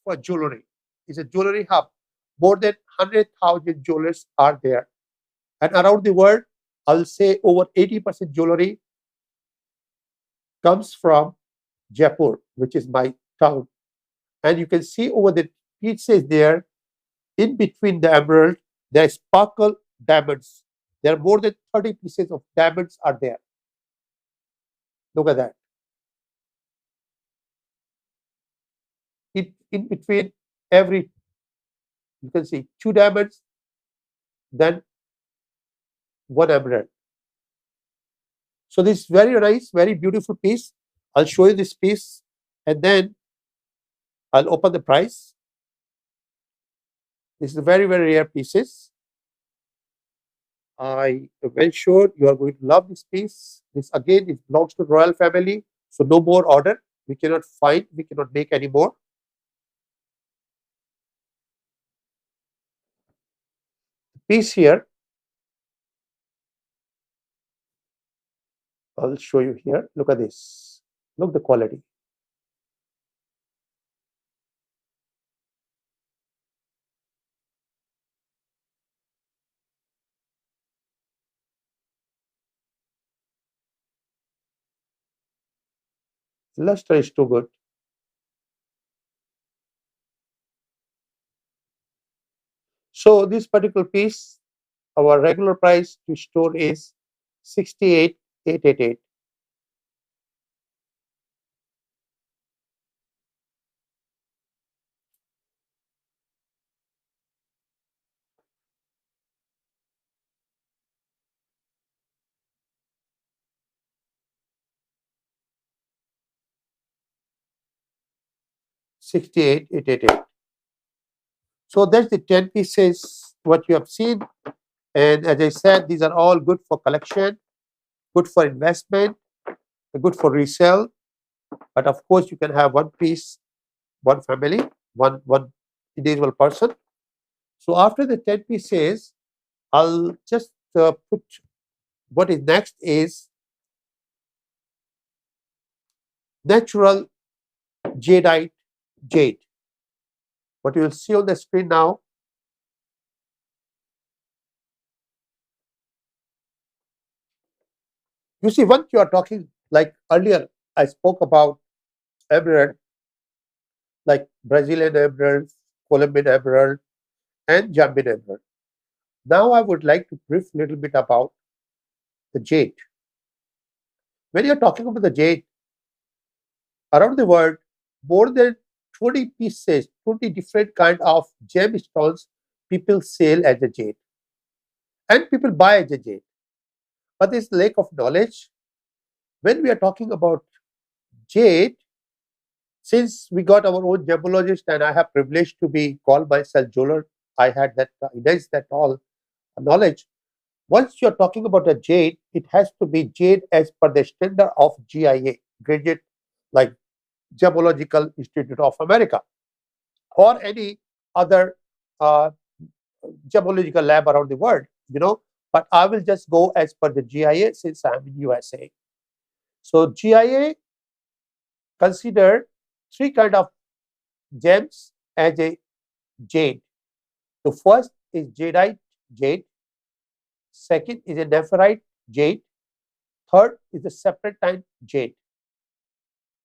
for jewelry. It's a jewelry hub. More than 100,000 jewelers are there, and around the world, I'll say over 80% jewelry comes from Jaipur, which is my town. And you can see over the pieces there, in between the emerald, there are sparkle diamonds. There are more than 30 pieces of diamonds are there. Look at that. In between every, you can see 2 diamonds, then 1 emerald. So this very nice, very beautiful piece. I'll show you this piece and then I'll open the price. This is very, very rare pieces. I am very sure you are going to love this piece. This again, it belongs to royal family. So no more order. We cannot find, we cannot make any more. The piece here, I'll show you here. Look at this. Look the quality. The luster is too good. So this particular piece, our regular price to store is 68,888. So that's the 10 pieces what you have seen. And as I said, these are all good for collection, good for investment, good for resale. But of course, you can have one piece, one family, one individual person. So after the 10 pieces, I'll just put what is next is natural jadeite jade. What you will see on the screen now. You see, once you are talking, like earlier, I spoke about emerald, like Brazilian emerald, Colombian emerald, and Zambian emerald. Now I would like to brief a little bit about the jade. When you're talking about the jade, around the world, more than 20 pieces, 20 different kind of gemstones people sell as a jade. And people buy as a jade. But there's lack of knowledge. When we are talking about jade, since we got our own gemologist and I have privilege to be called myself jeweler, I had that that all knowledge. Once you're talking about a jade, it has to be jade as per the standard of GIA, Graduate like Gemological Institute of America, or any other uh, gemological lab around the world, But I will just go as per the GIA since I'm in USA. So GIA considered three kind of gems as a jade. The first is jadeite jade. Second is a nephrite jade. Third is a serpentine jade.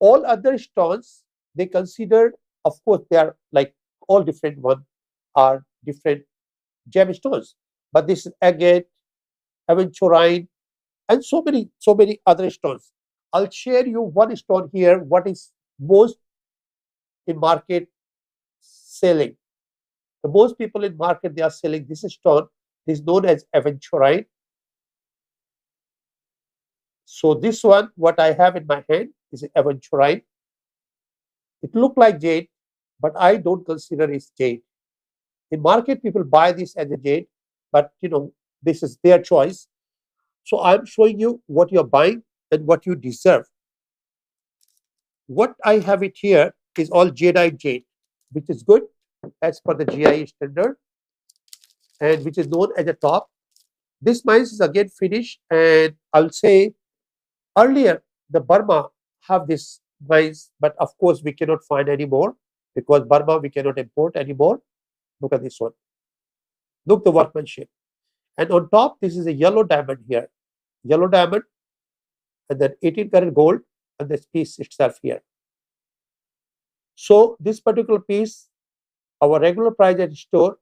All other stones they consider, of course, they are like all different one are different gemstones. But this is agate, aventurine, and so many other stones. I'll share you one stone here. What is most in market selling? The most people in market they are selling this stone. This is known as aventurine. So this one, what I have in my hand is aventurine. It look like jade, but I don't consider it jade. In market, people buy this as a jade, but this is their choice. So I'm showing you what you're buying and what you deserve. What I have it here is all jadeite jade, which is good as per the GIA standard and which is known as a top. This mine is again finished, and I'll say earlier the Burma have this mines, but of course we cannot find anymore because Burma we cannot import anymore. Look at this one. Look the workmanship. And on top, this is a yellow diamond here. Yellow diamond, and then 18 karat gold, and this piece itself here. So this particular piece, our regular price at store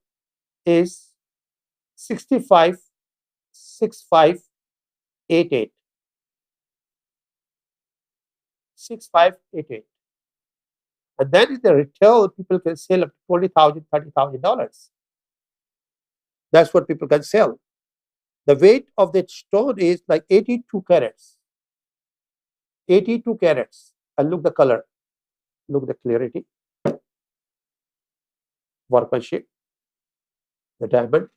is 65,6588. 6588. And then in the retail, people can sell up to $20,000, $30,000. That's what people can sell. The weight of that stone is like 82 carats. 82 carats. And look the color. Look the clarity, workmanship, the diamond.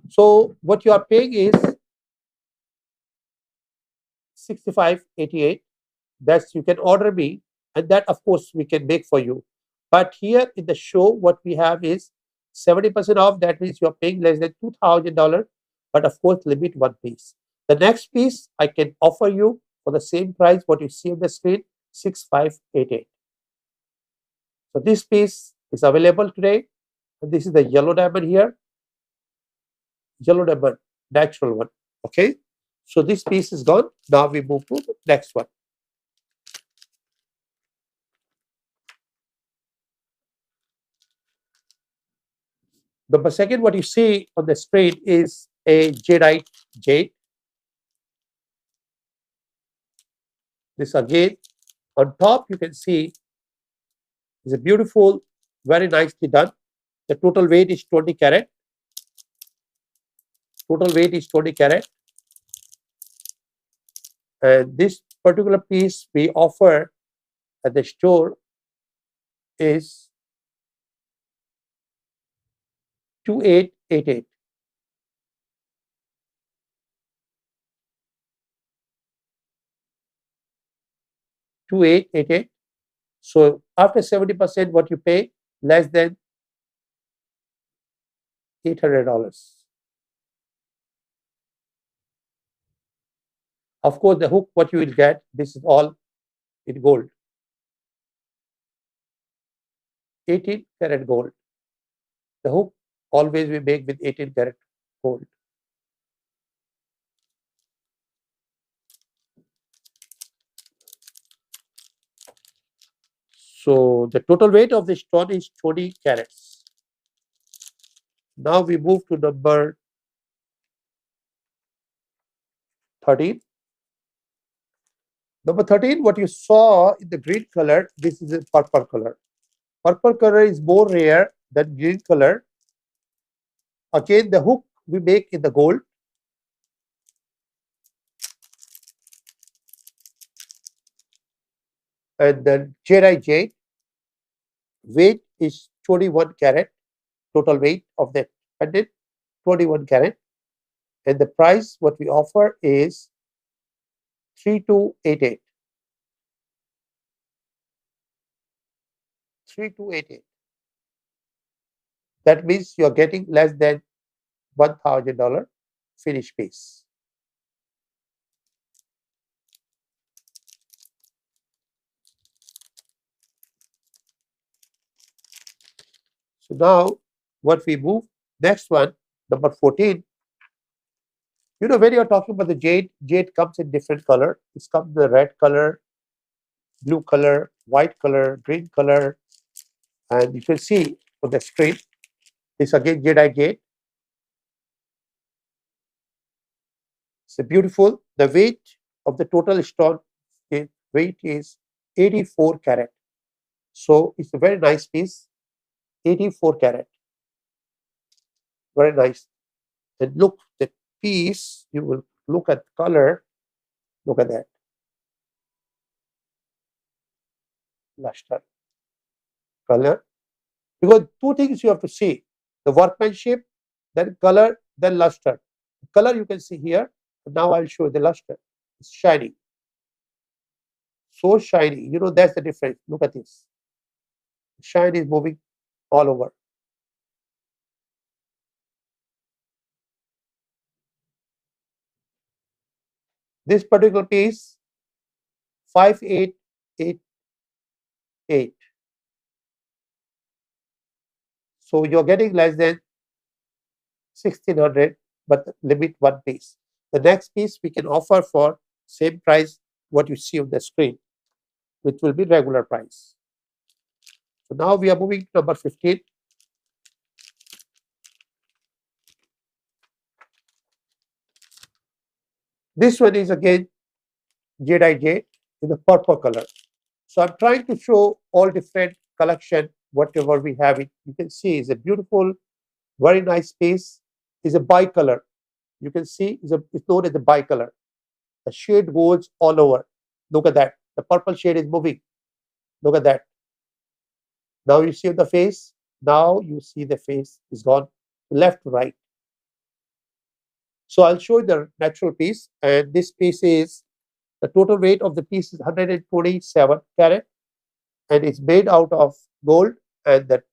So what you are paying is 65.88. That's you can order me, and that of course we can make for you. But here in the show, what we have is 70% off. That means you are paying less than $2,000, but of course limit one piece. The next piece I can offer you for the same price what you see on the screen, 6588. So this piece is available today. And this is the yellow diamond here, yellow diamond, natural one. Okay, so this piece is gone. Now we move to the next one. Number second, what you see on the screen is a jadeite jade. This again, on top you can see is a beautiful, very nicely done. The total weight is 20 carat. Total weight is 20 carat. And this particular piece we offer at the store is 2888. 2888. So after 70%, what you pay less than $800. Of course, the hook, what you will get, this is all in gold. 18 karat gold. The hook always we make with 18 karat gold. So the total weight of this stone is 20 carats. Now we move to number 13. Number 13, what you saw in the green color, this is a purple color. Purple color is more rare than green color. Again, the hook we make in the gold. And then jadeite jade, weight is 21 carat. Total weight of that pendant, 21 carat. And the price what we offer is 3288. 3288. That means you are getting less than $1,000 finished piece. So now what we move, next one, number 14. You know, when you're talking about the jade, jade comes in different color. It comes in the red color, blue color, white color, green color. And you can see on the screen, this again jadeite jade. It's a beautiful. The weight of the total stone weight is 84 carat. So it's a very nice piece. 84 carat. Very nice. And look, the piece, you will look at color. Look at that. Luster. Color. Because two things you have to see. The workmanship, then color, then luster. The color you can see here. Now I'll show you the luster. It's shiny. So shiny. You know, that's the difference. Look at this. The shine is moving all over. This particular piece, 5888. So you're getting less than 1600, but limit one piece. The next piece we can offer for same price what you see on the screen, which will be regular price. So now we are moving to number 15. This one is again jadeite jade in the purple color. So I'm trying to show all different collection, whatever we have it. You can see it's a beautiful, very nice piece. is a bicolor. You can see it's known as a bicolor. The shade goes all over. Look at that. The purple shade is moving. Look at that. Now you see the face. Now you see the face is gone left to right. So I'll show you the natural piece, and this piece is the total weight of the piece is 127 carat, and it's made out of gold and that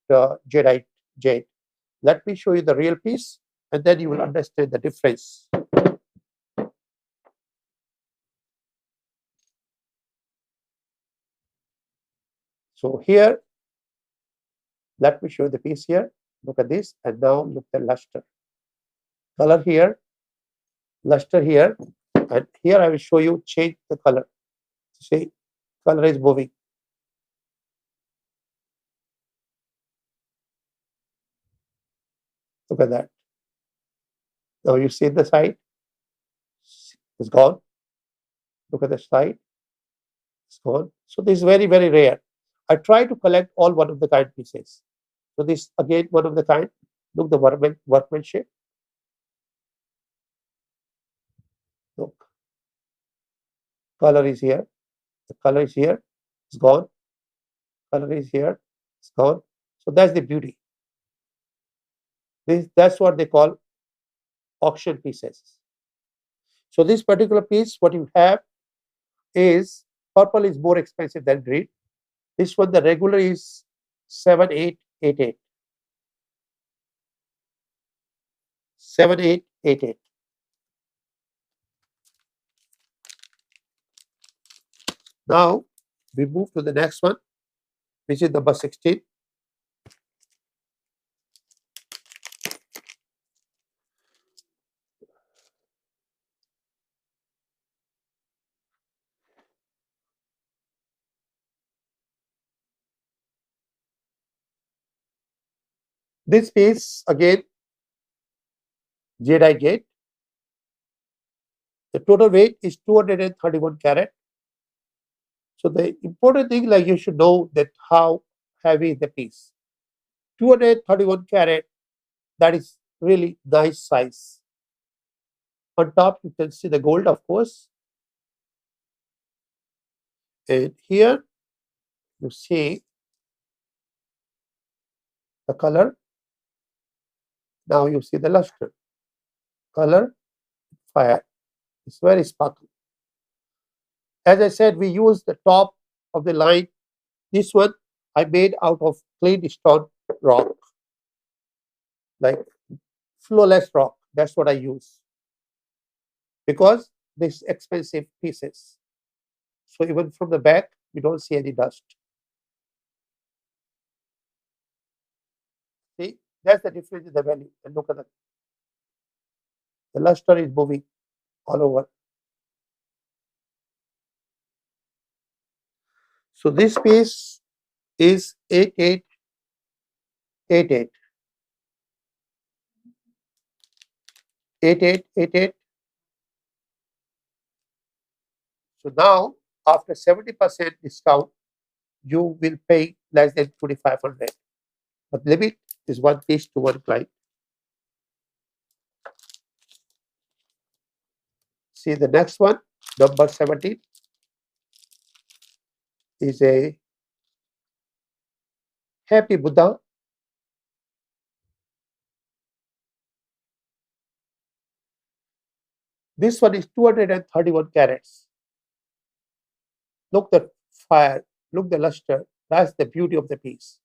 jade. Let me show you the real piece, and then you will understand the difference. So here, let me show you the piece here. Look at this, and now look at the luster. Color here, luster here, and here I will show you change the color. See, color is moving. Look at that. Now you see the side, it's gone. Look at the side, it's gone. So this is very, very rare. I try to collect all one of the kind pieces. So this again one of the kind. Look the workmanship. Look, color is here. The color is here. It's gone. Color is here. It's gone. So that's the beauty. That's what they call auction pieces. So this particular piece, what you have is purple is more expensive than green. This one, the regular is 7888. 7888. Now we move to the next one, which is number 16. This piece again, jadeite jade. The total weight is 231 carat. So the important thing, like you should know that how heavy is the piece. 231 carat, that is really nice size. On top, you can see the gold, of course. And here, you see the color. Now you see the luster. Color, fire. It's very sparkly. As I said, we use the top of the line. This one I made out of clean stone rock, like flawless rock. That's what I use because this expensive pieces. So even from the back, you don't see any dust. See, that's the difference in the value. And look at that. The luster is moving all over. So this piece is 8888. 8888. So now, after 70% discount, you will pay less than 2,500. But limit is one piece to one client. See the next one, number 17, is a happy Buddha. This one is 231 carats. Look the fire, look the luster. That's the beauty of the piece.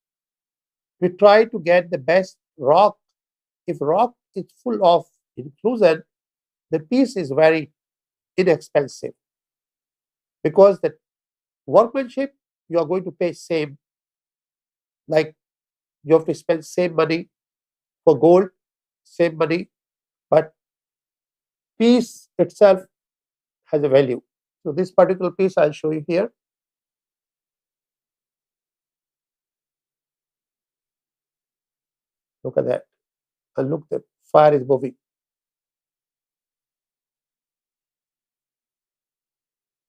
We try to get the best rock. If rock is full of inclusion, the piece is very inexpensive because the workmanship you are going to pay same, like you have to spend same money for gold, same money, but piece itself has a value. So this particular piece I'll show you here. Look at that. And look, the fire is moving.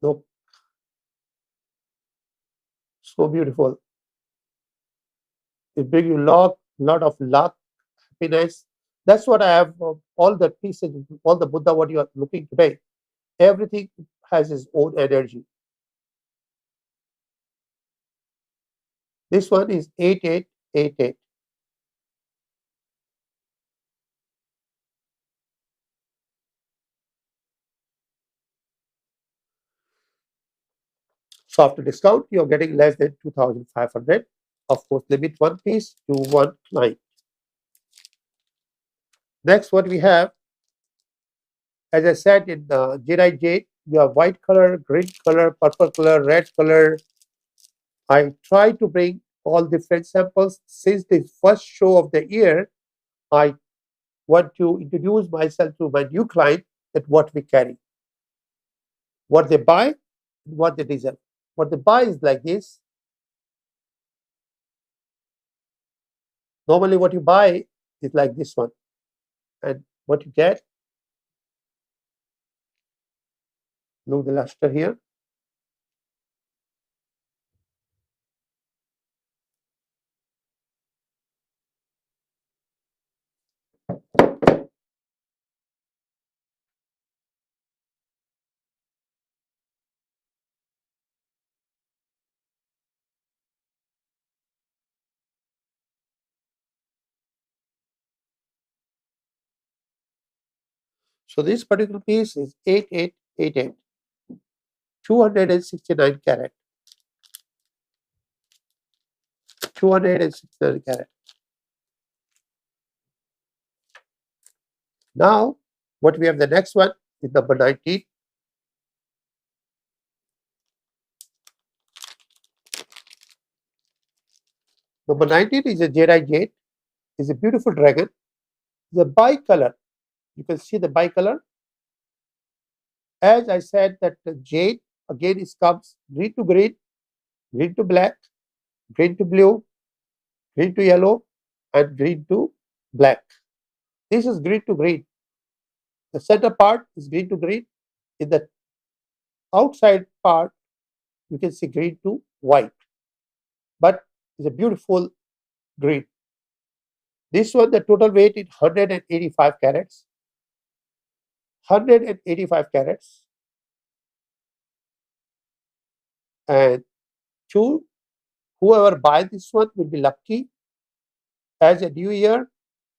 Look. So beautiful. It brings you lot of luck, happiness. That's what I have. All the pieces, all the Buddha, what you are looking today, everything has its own energy. This one is 8888. So after discount, you're getting less than 2,500. Of course, limit one piece to one client. Next, what we have, as I said, in the Jedi Jade, you have white color, green color, purple color, red color. I try to bring all different samples. Since the first show of the year, I want to introduce myself to my new client that what we carry, what they buy, and what they deserve. What they buy is like this. Normally, what you buy is like this one. And what you get, look the luster here. So this particular piece is 8888, 269 carat, 269 carat. Now, what we have the next one is number 19. Number 19 is a Jedi Jade, is a beautiful dragon. The bicolor, you can see the bicolor. As I said, that the jade again is comes green to black, green to blue, green to yellow, and green to black. This is green to green. The center part is green to green. In the outside part, you can see green to white, but it's a beautiful green. This one, the total weight is 185 carats. 185 carats. And two, whoever buys this one will be lucky. As a new year,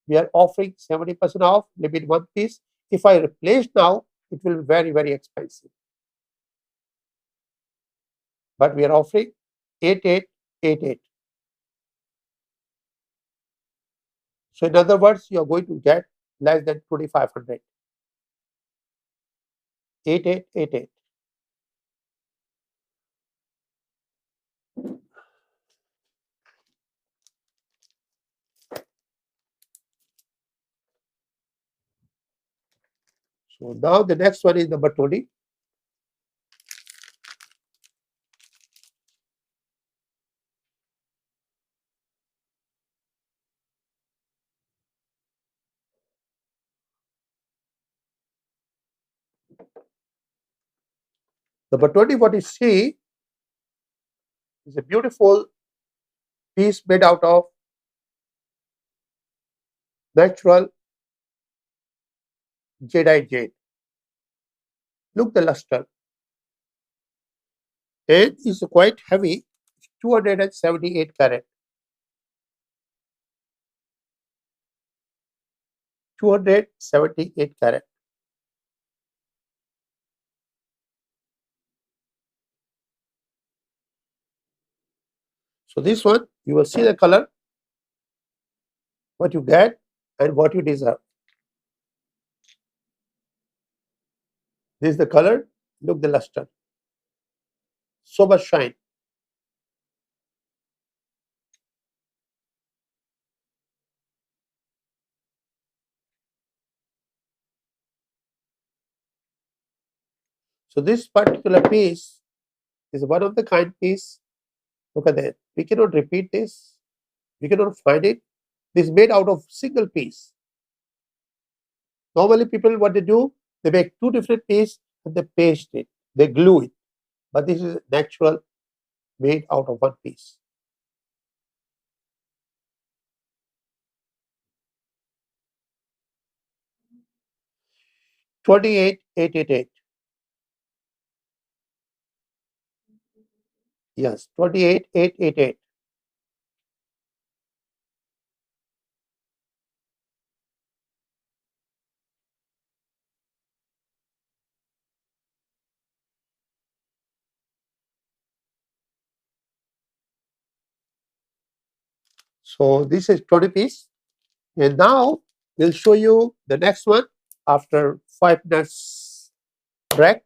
we are offering 70% off, limit one piece. If I replace now, it will be very, very expensive. But we are offering 8888. So in other words, you are going to get less than 2,500. 8888. So now the next one is number 20. Number 20, what you see is a beautiful piece made out of natural Jedi jade. Look the luster. And it's quite heavy, 278 carat. 278 carat. So this one, you will see the color, what you get, and what you deserve. This is the color. Look the luster. So much shine. So this particular piece is one of the kind piece. Look at that. We cannot repeat this. We cannot find it. This is made out of single piece. Normally, people what they do, they make two different pieces and they paste it. They glue it. But this is natural, made out of one piece. 28,888. Yes, 28,888. So this is 20 piece. And now we'll show you the next one after 5 minutes break.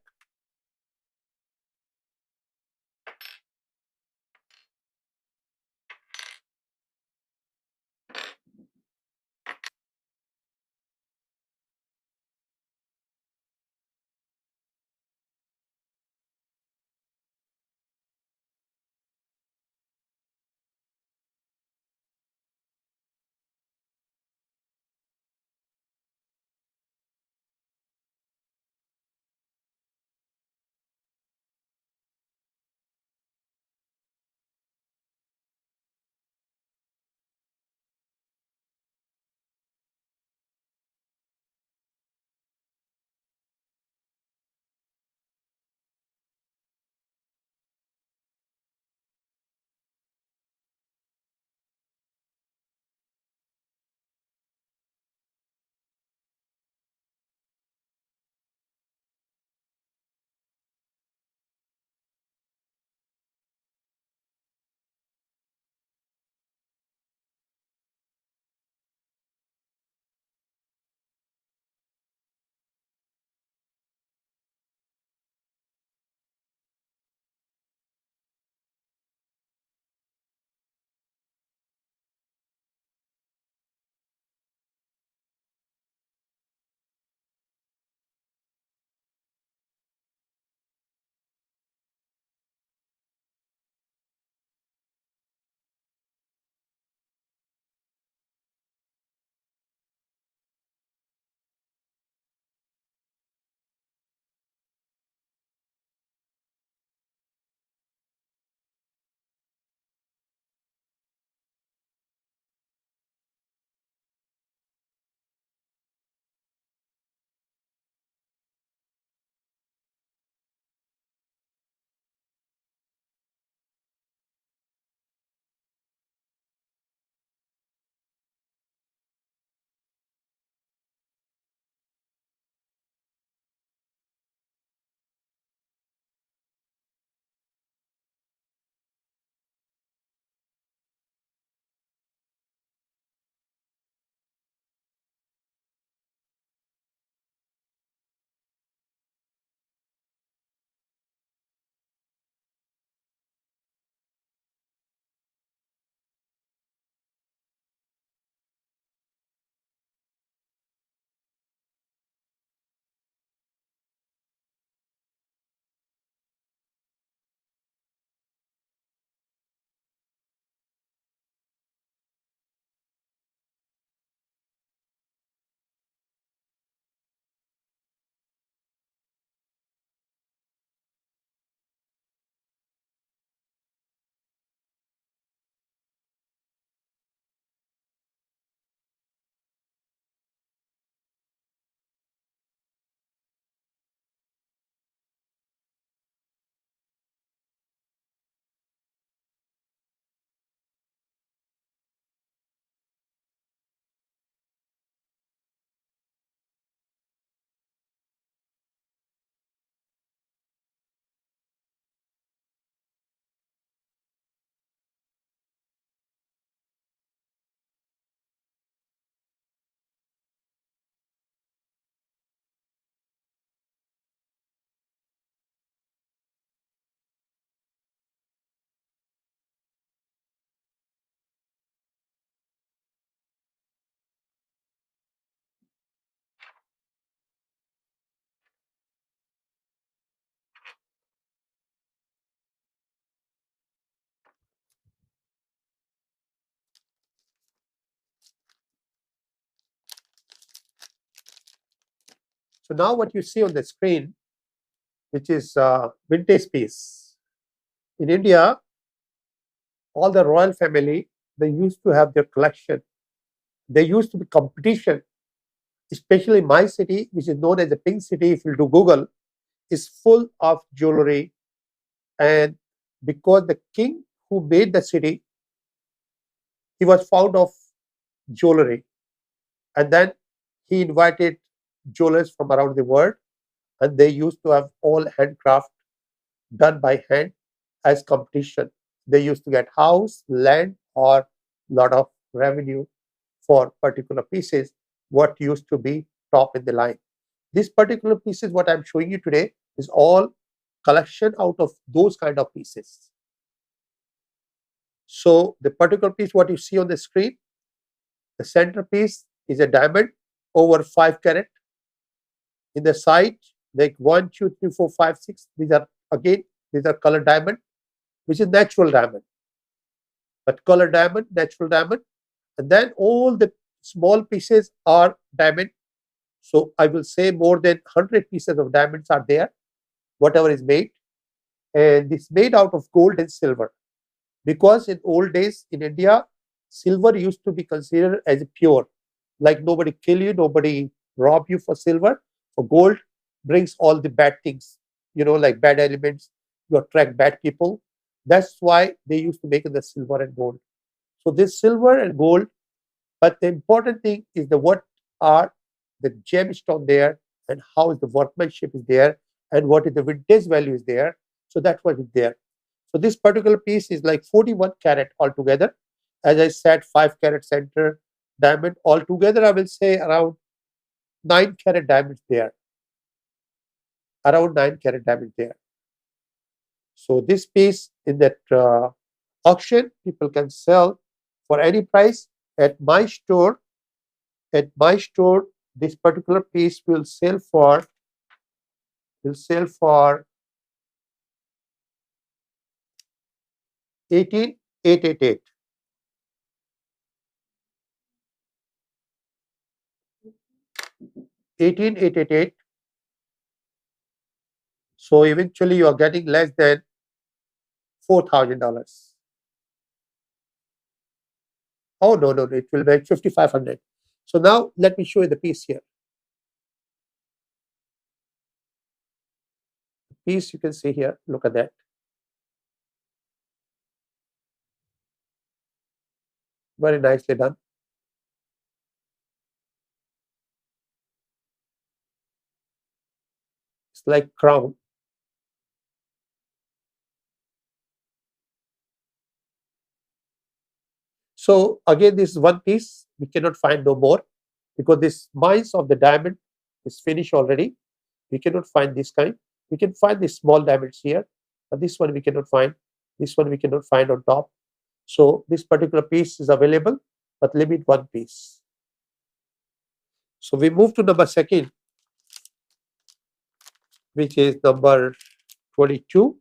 So now what you see on the screen, which is vintage piece. In India, all the royal family, they used to have their collection. There used to be competition especially my city, which is known as the Pink City, if you do Google, is full of jewelry. And because the king who made the city, he was fond of jewelry. And then he invited jewelers from around the world, and they used to have all handcraft done by hand as competition. They used to get house, land, or lot of revenue for particular pieces, what used to be top in the line. This particular pieces, what I'm showing you today, is all collection out of those kind of pieces. So the particular piece, what you see on the screen, the centerpiece is a diamond over 5 carat. In the side, like 1, 2, 3, 4, 5, 6. These are colored diamond, which is natural diamond. But colored diamond, natural diamond, and then all the small pieces are diamond. So I will say more than 100 pieces of diamonds are there, whatever is made, and it's made out of gold and silver. Because in old days in India, silver used to be considered as pure, like nobody kill you, nobody rob you for silver. For gold brings all the bad things, like bad elements. You attract bad people. That's why they used to make it the silver and gold. So this silver and gold, but the important thing is what are the gemstone there, and how is the workmanship is there, and what is the vintage value is there. So that's what is there. So this particular piece is like 41 carat altogether. As I said, 5 carat center diamond altogether. I will say around 9 carat diamonds there. Around 9 carat diamond there. So this piece in that auction, people can sell for any price. At my store, this particular piece will sell for 18,888. 18,888. So eventually you are getting less than $4,000. Oh no, it will make 5,500. So now let me show you the piece here. The piece you can see here. Look at that. Very nicely done. It's like crown. So again, this is one piece. We cannot find no more because this mines of the diamond is finished already. We cannot find this kind. We can find these small diamonds here, but this one we cannot find. This one we cannot find on top. So this particular piece is available, but limit one piece. So we move to number 2, which is number 22.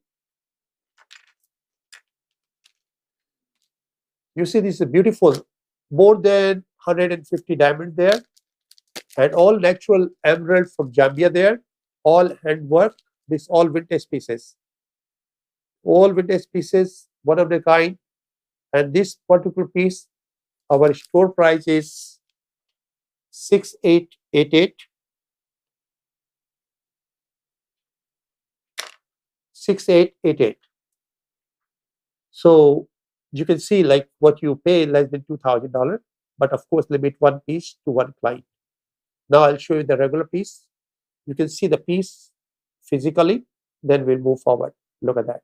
You see, this is beautiful. More than 150 diamonds there, and all natural emerald from Zambia there. All handwork. This all vintage pieces. All vintage pieces, one of the kind. And this particular piece, our store price is 6,888. 6,888. So you can see like what you pay less than $2,000, but of course limit one piece to one client. Now I'll show you the regular piece. You can see the piece physically, then we'll move forward. Look at that.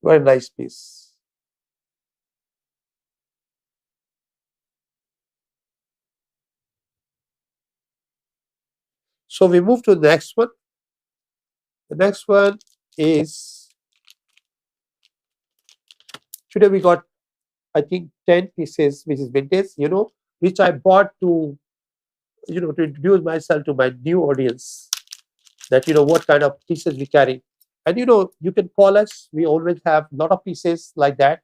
Very nice piece. So we move to the next one. The next one is, today we got, I think, 10 pieces, which is vintage, which I bought to, to introduce myself to my new audience, that, what kind of pieces we carry. And you can call us. We always have a lot of pieces like that,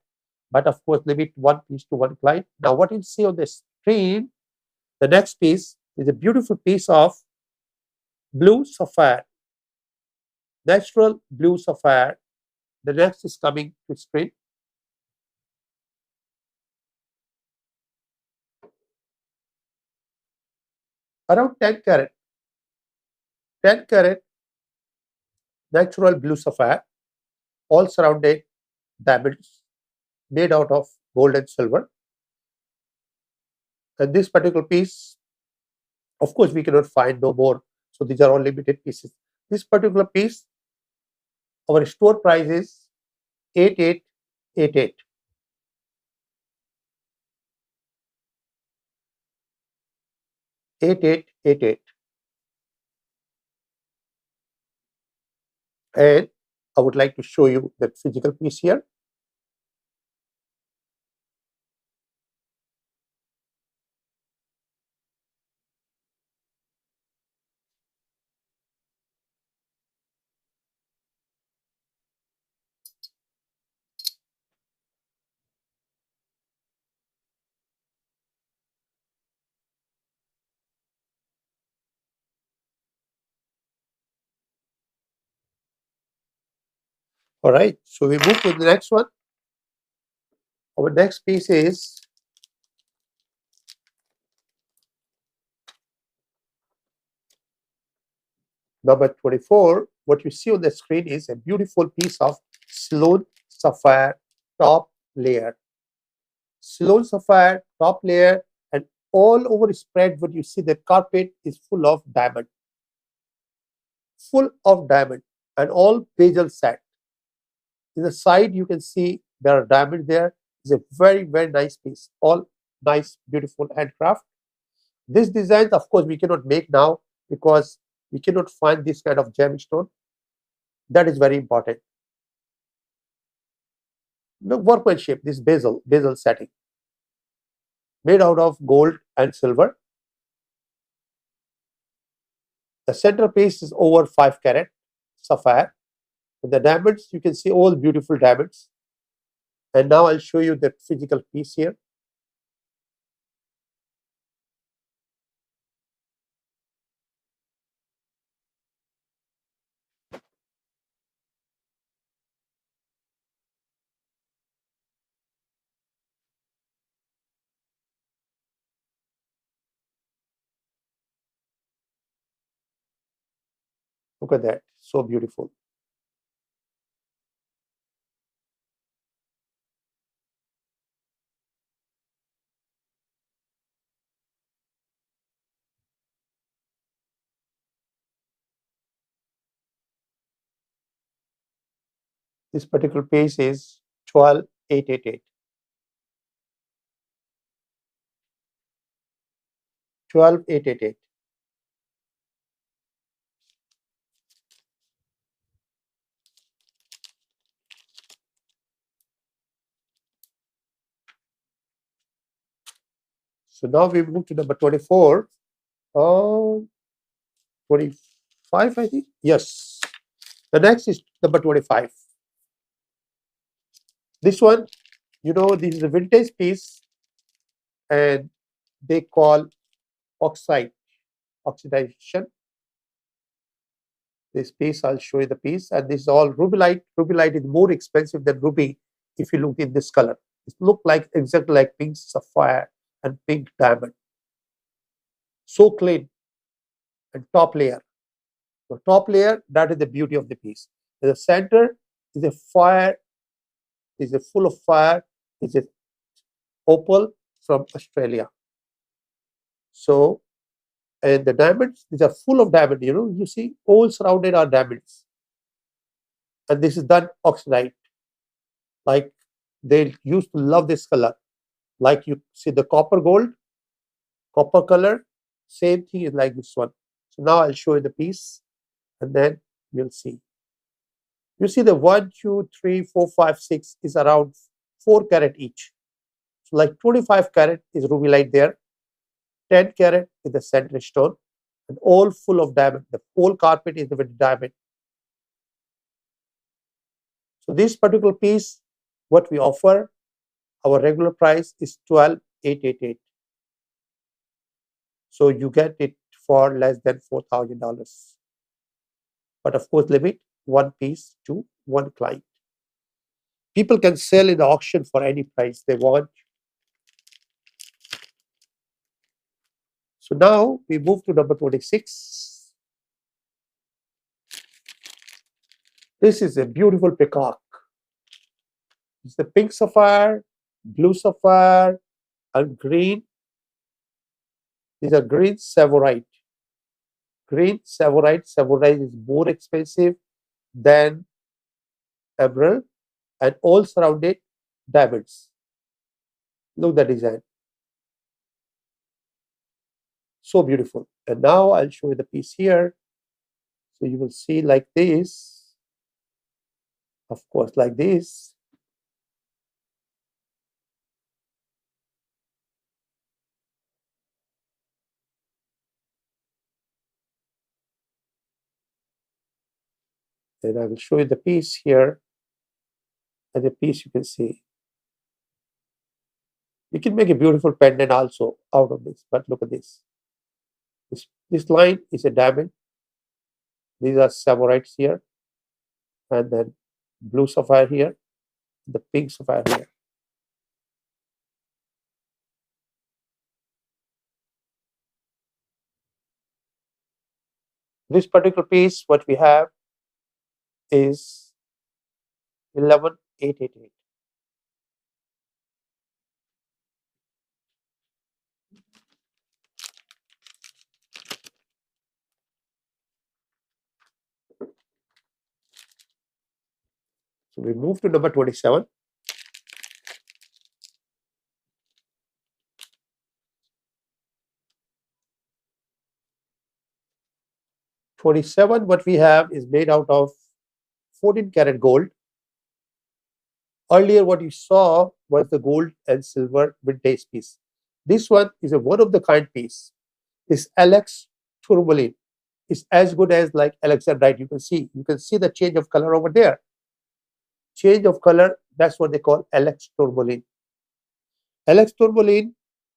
but of course, limit one piece to one client. Now, what you see on the screen, the next piece is a beautiful piece of blue sapphire, natural blue sapphire. The next is coming to screen. Around 10 carat, 10 carat natural blue sapphire, all surrounded diamonds made out of gold and silver. And this particular piece, of course, we cannot find no more. So these are all limited pieces. This particular piece, our store price is 8888. 8888. And I would like to show you that physical piece here. All right, so we move to the next one. Our next piece is number 24. What you see on the screen is a beautiful piece of Sloan sapphire top layer. Sloan sapphire top layer, and all over spread what you see, the carpet is full of diamond. Full of diamond and all bezel set. In the side, you can see there are diamonds there. It's a very, very nice piece. All nice, beautiful handcraft. This design, of course, we cannot make now because we cannot find this kind of gemstone. That is very important. The workmanship, this bezel setting, made out of gold and silver. The center piece is over 5 carat sapphire. And the diamonds, you can see all beautiful diamonds. And now I'll show you the physical piece here. Look at that, so beautiful. This particular piece is 12888. 12888. So now we move to number 24. 25, I think. Yes. The next is number 25. This one, this is a vintage piece, and they call oxidation. This piece, I'll show you the piece, and this is all rubylite. Rubylite is more expensive than ruby if you look in this color. It looks like exactly like pink sapphire and pink diamond. So clean. And top layer. The top layer, that is the beauty of the piece. The center is a fire, is a full of fire, is a opal from Australia. So, and the diamonds, these are full of diamond, you see, all surrounded are diamonds. And this is done oxidite. Like they used to love this color. Like you see the copper gold, copper color, same thing is like this one. So now I'll show you the piece, and then you'll see. You see the 1, 2, 3, 4, 5, 6 is around 4 carat each. So like 25 carat is rubylite there, 10 carat is the center stone, and all full of diamond. The whole carpet is with diamond. So this particular piece, what we offer, our regular price is 12,888. So you get it for less than $4,000. But of course, limit one piece to one client. People can sell in the auction for any price they want. So now we move to number 26. This is a beautiful peacock. It's the pink sapphire, blue sapphire, and green. These are green savorite. Green savorite. Savorite is more expensive than emerald, and all surrounded diamonds. Look at the design. So beautiful. And now I'll show you the piece here. So you will see like this. Of course, like this. And I will show you the piece here. And the piece you can see. You can make a beautiful pendant also out of this. But look at this. This line is a diamond. These are samorites here. And then blue sapphire here. The pink sapphire here. This particular piece, what we have is 11,888. So we move to number 27. 27, what we have is made out of 14 karat gold. Earlier, what you saw was the gold and silver vintage piece. This one is a one of the kind piece. This LX tourmaline is as good as like Alexandrite. You can see the change of color over there. Change of color, that's what they call LX tourmaline. LX tourmaline,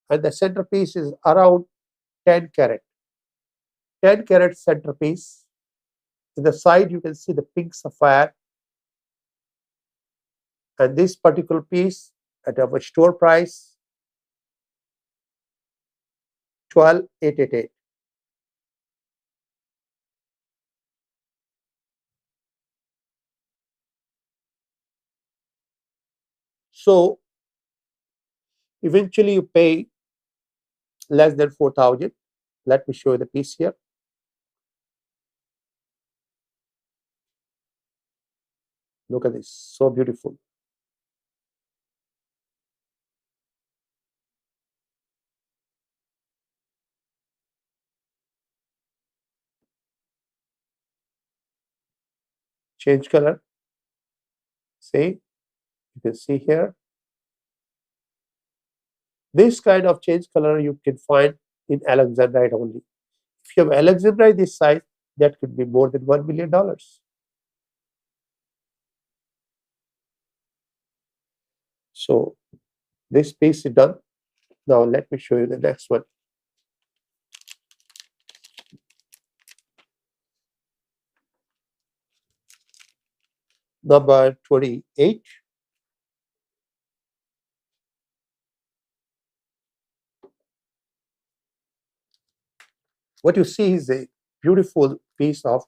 and the centerpiece is around 10 karat. 10 karat centerpiece. In the side, you can see the pink sapphire. And this particular piece at our store price, 12,888. So eventually you pay less than 4,000. Let me show you the piece here. Look at this, so beautiful. Change color. See, you can see here. This kind of change color you can find in Alexandrite only. If you have Alexandrite this size, that could be more than $1 million. So this piece is done. Now let me show you the next one. Number 28. What you see is a beautiful piece of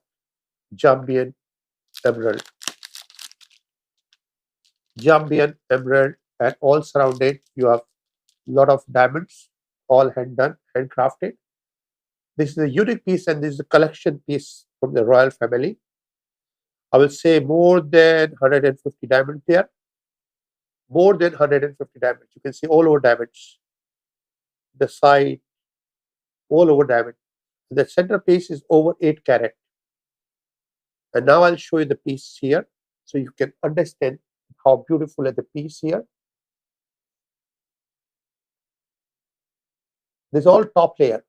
Jambian emerald. Jambian emerald, and all surrounded you have a lot of diamonds, all hand done, handcrafted. This is a unique piece, and this is a collection piece from the royal family. I will say more than 150 diamonds there. More than 150 diamonds. You can see all over diamonds. The side, all over diamond. The centerpiece is over 8 karat. And now I'll show you the piece here, so you can understand how beautiful is the piece here. This is all top layer.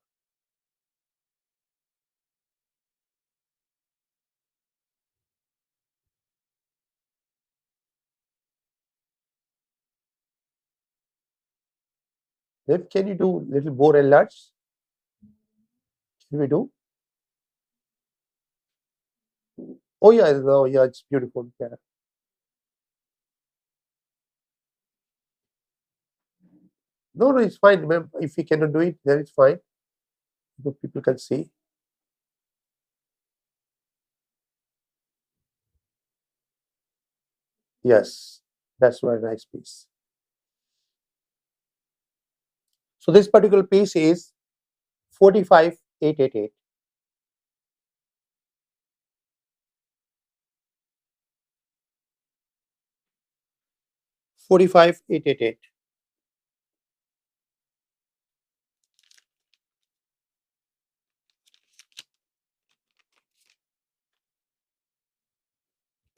Then can you do little more enlarge? Can we do? Oh yeah, no, yeah, it's beautiful. Yeah. No, no, it's fine. If we cannot do it, then it's fine. The people can see. Yes, that's very nice piece. So this particular piece is 45,888. 45,888.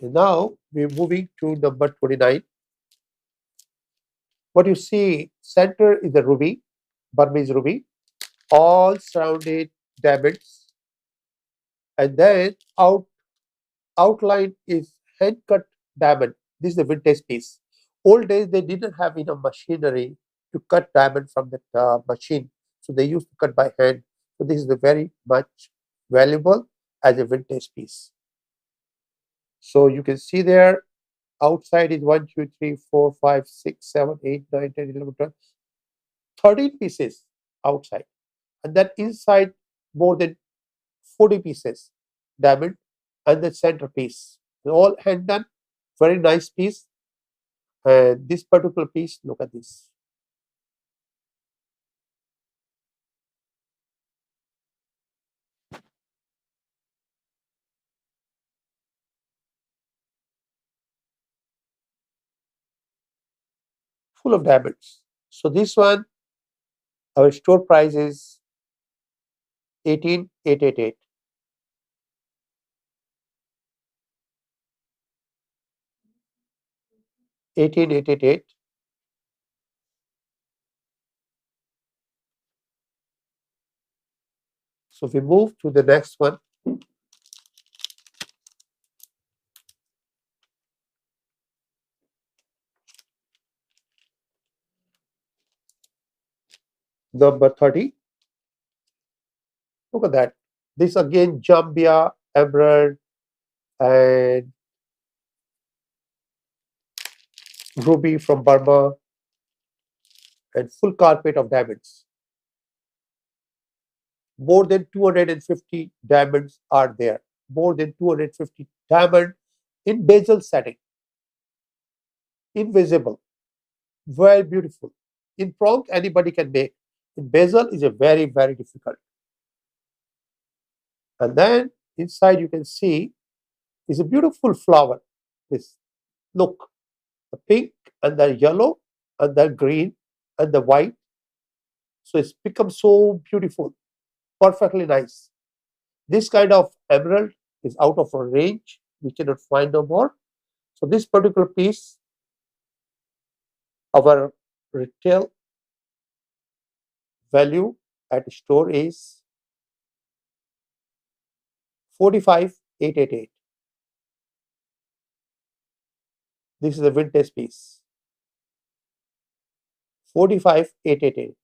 And now we're moving to number 29. What you see, center is the ruby, Burmese ruby, all surrounded diamonds, and then outline is hand cut diamond. This is the vintage piece. Old days they didn't have enough machinery to cut diamond from the machine, so they used to cut by hand. So this is the very much valuable as a vintage piece. So you can see there outside is 1, 2, 3, 4, 5, 6, 7, 8, 9, 10, 11, 12, 13 pieces outside, and then inside more than 40 pieces diamond, and the centerpiece all hand done. Very nice piece. And this particular piece, look at this, full of diamonds. So this one, our store price is 18,888. 18,888. So we move to the next one. Number 30. Look at that. This again, Jambia, emerald, and ruby from Burma, and full carpet of diamonds. More than 250 diamonds are there. More than 250 diamond in bezel setting, invisible, very beautiful. In prong, anybody can make. In bezel is a very, very difficult. And then inside you can see is a beautiful flower. This look, the pink and the yellow and the green and the white. So it's become so beautiful, perfectly nice. This kind of emerald is out of our range. We cannot find no more. So this particular piece, our retail value at store is 45,888. This is a vintage piece. 45,888.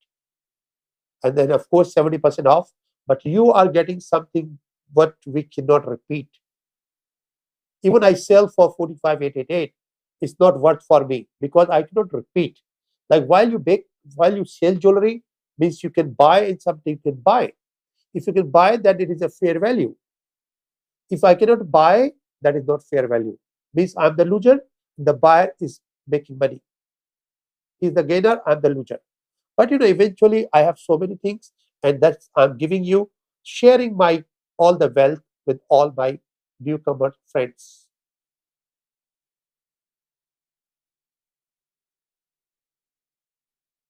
And then of course 70% off. But you are getting something what we cannot repeat. Even I sell for 45,888. It's not worth for me because I cannot repeat. Like while you sell jewelry, means you can buy and something you can buy. If you can buy, then it is a fair value. If I cannot buy, that is not fair value. Means I'm the loser, the buyer is making money. He's the gainer, I'm the loser. But eventually I have so many things, and that's I'm giving you, sharing my all the wealth with all my newcomer friends.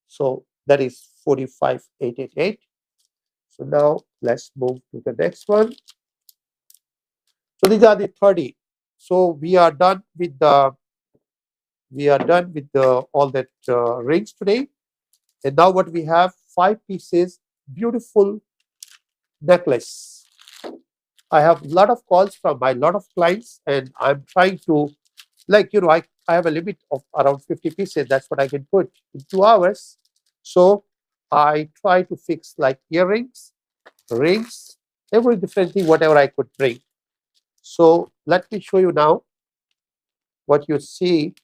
So that is 45,888. So now let's move to the next one. So these are the 30. So we are done with the all that rings today. And now what we have, 5 pieces, beautiful necklace. I have a lot of calls from my lot of clients, and I'm trying to, I have a limit of around 50 pieces. That's what I can put in 2 hours. So I try to fix like earrings, rings, every different thing, whatever I could bring. So let me show you now what you see.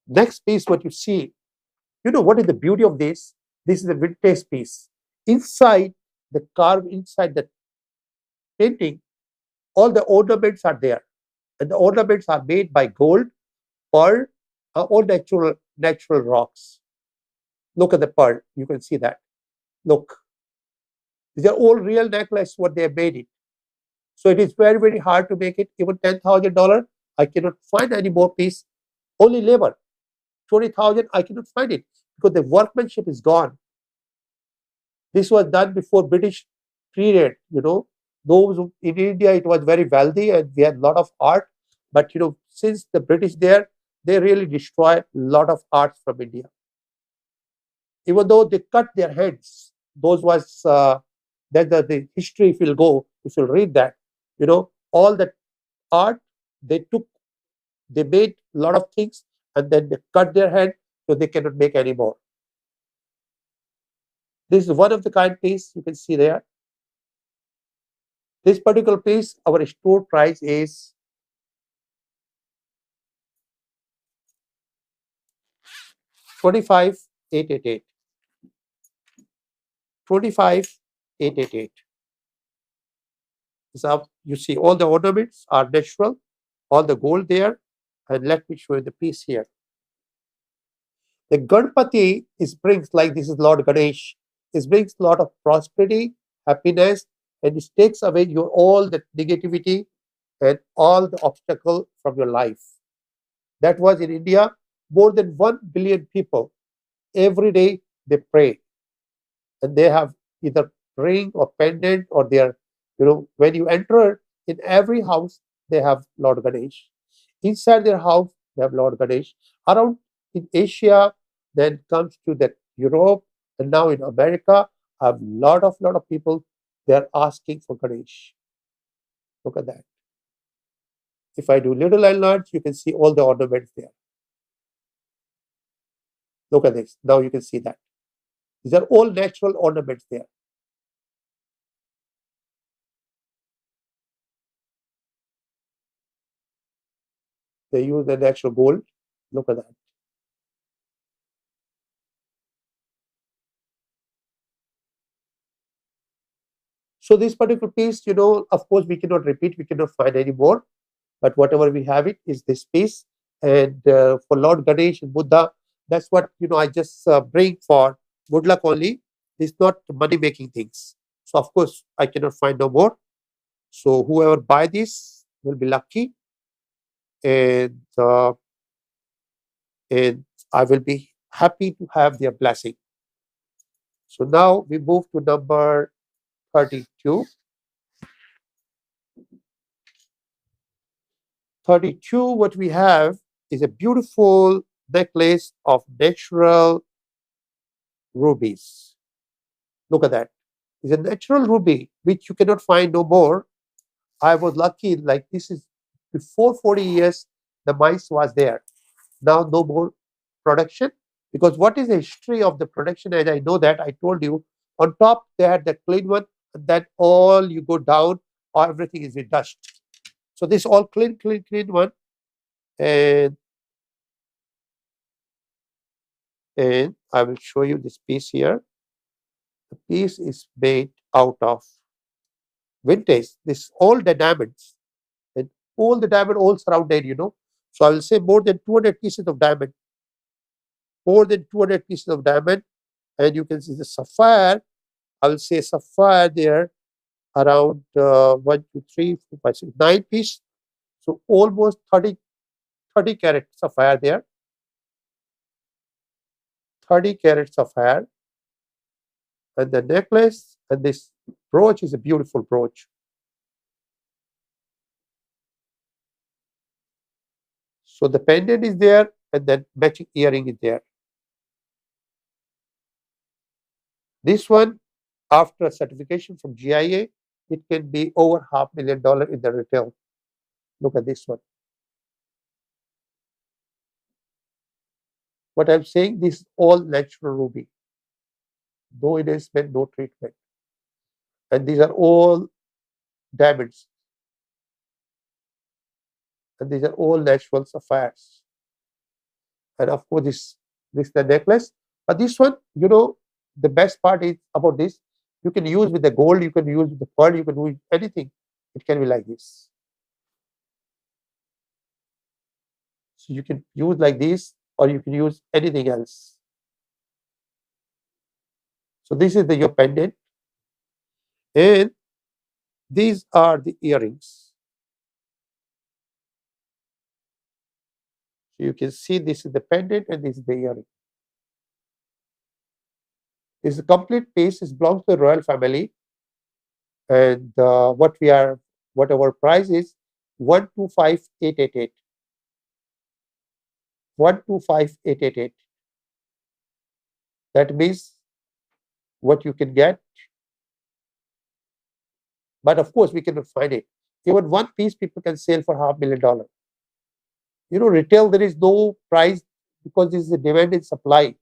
Next piece, what you see, you know what is the beauty of this? This is a vintage piece. Inside the carve, inside the painting, all the ornaments are there. And the ornaments are made by gold, pearl, or natural rocks. Look at the pearl. You can see that. Look. These are all real necklace, what they have made it. So it is very, very hard to make it. Even $10,000, I cannot find any more piece. Only labor. 20,000, I cannot find it because the workmanship is gone. This was done before British period, you know. Those in India, it was very wealthy and we had a lot of art. But, you know, since the British there, they really destroyed a lot of arts from India. Even though they cut their heads, those was, that the history, if you'll go, if you'll read that, you know, all that art, they took, they made a lot of things and then they cut their head so they cannot make any more. This is one of the kind piece you can see there. This particular piece, our store price is 25,888. 25,888. So you see all the ornaments are natural, all the gold there. And let me show you the piece here. The Ganpati is brings, like this is Lord Ganesh. It brings a lot of prosperity, happiness, and it takes away your all the negativity and all the obstacle from your life. That was in India. More than 1 billion people every day they pray, and they have either ring or pendant or their, you know, when you enter in every house they have Lord Ganesh. Inside their house they have Lord Ganesh. Around in Asia, then comes to the Europe, and now in America, have lot of people they are asking for Ganesh. Look at that. If I do little and large, you can see all the ornaments there. Look at this. Now you can see that. These are all natural ornaments there. They use the natural gold. Look at that. So this particular piece, you know, of course, we cannot repeat, we cannot find any more. But whatever we have it is this piece. And for Lord Ganesh and Buddha, that's what, you know, I just bring for good luck only. It's not money-making things. So of course, I cannot find no more. So whoever buy this will be lucky, and I will be happy to have their blessing. So now we move to number 32. 32, what we have is a beautiful necklace of natural rubies. Look at that. It's a natural ruby, which you cannot find no more. I was lucky, like this is before 40 years, the mice was there. Now no more production. Because what is the history of the production? As I know that, I told you, on top they had the clean one, and then all you go down, everything is with dust. So this all clean one. And I will show you this piece here. The piece is made out of vintage. This all the diamonds, and all the diamond all surrounded, you know. So I will say more than 200 pieces of diamond, more than 200 pieces of diamond, and you can see the sapphire. I will say sapphire there around 1, 2, 3, 4, 5, 6, 9 piece. So almost 30 carat sapphire there. 30 carat sapphire, and the necklace, and this brooch is a beautiful brooch. So the pendant is there, and then matching earring is there. This one, after certification from GIA, it can be over $500,000 in the retail. Look at this one. What I'm saying, this is all natural ruby. No enhancement, no treatment. And these are all diamonds. And these are all natural sapphires. And of course, this is the necklace. But this one, the best part is about this. You can use with the gold, you can use with the pearl, you can use anything. It can be like this. So you can use like this, or you can use anything else. So this is your pendant, and these are the earrings. So you can see this is the pendant and this is the earring. This is a complete piece. It belongs to the royal family, and what our price is 125,888. 125,888. That means what you can get, but of course we cannot find it. Even one piece people can sell for $500,000. Retail there is no price because this is the demand and supply.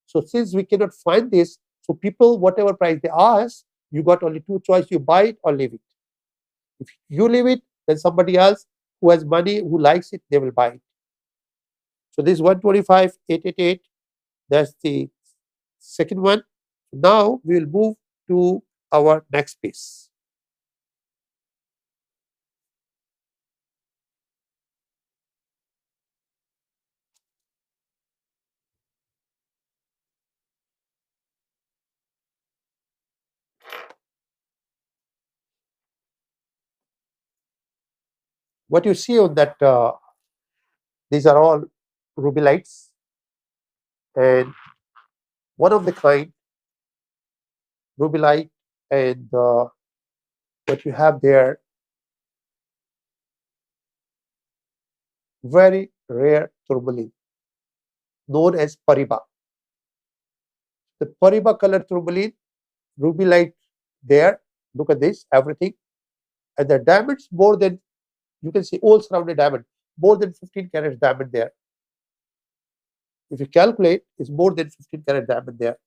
So since we cannot find this, so people whatever price they ask, you got only two choices: you buy it or leave it. If you leave it, then somebody else who has money, who likes it, they will buy it. So this 125,888, that's the second one. Now we will move to our next piece. What you see on that, these are all ruby lights, and one of the kind ruby light, and what you have there, very rare tourmaline known as Pariba. The Pariba color tourmaline, ruby light there. Look at this, everything. And the diamonds more than, you can see all surrounded diamond, more than 15 carats diamond there. If you calculate, it's more than 15 carat diamond there.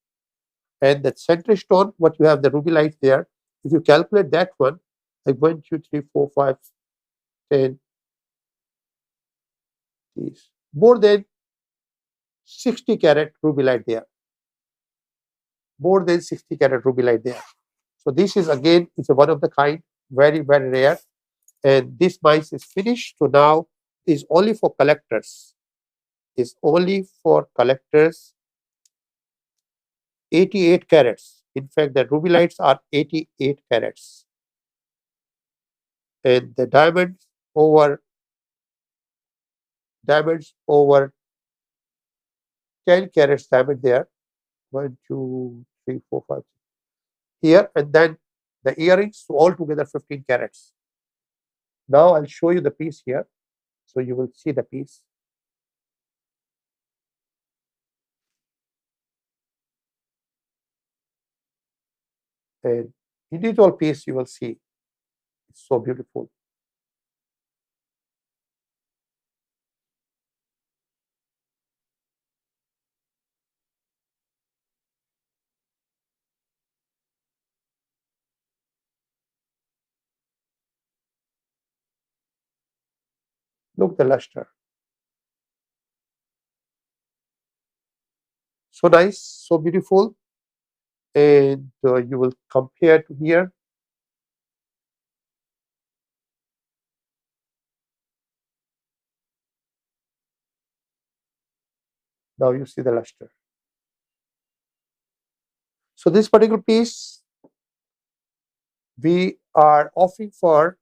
And the center stone, what you have, the ruby light there, if you calculate that one, like 1, 2, 3, 4, 5, 10, these, more than 60 carat ruby light there. More than 60 carat ruby light there. So this is again, it's a one of the kind, very, very rare. And this mice is finished. So now is only for collectors. Is only for collectors. 88 carats. In fact, the ruby lights are 88 carats. And the diamonds over 10 carats diamond there. 1, 2, 3, 4, 5. Here, and then the earrings, so altogether 15 carats. Now I'll show you the piece here. So you will see the piece. And individual piece you will see. It's so beautiful. Look the luster. So nice, so beautiful. And you will compare to here. Now you see the luster. So this particular piece we are offering for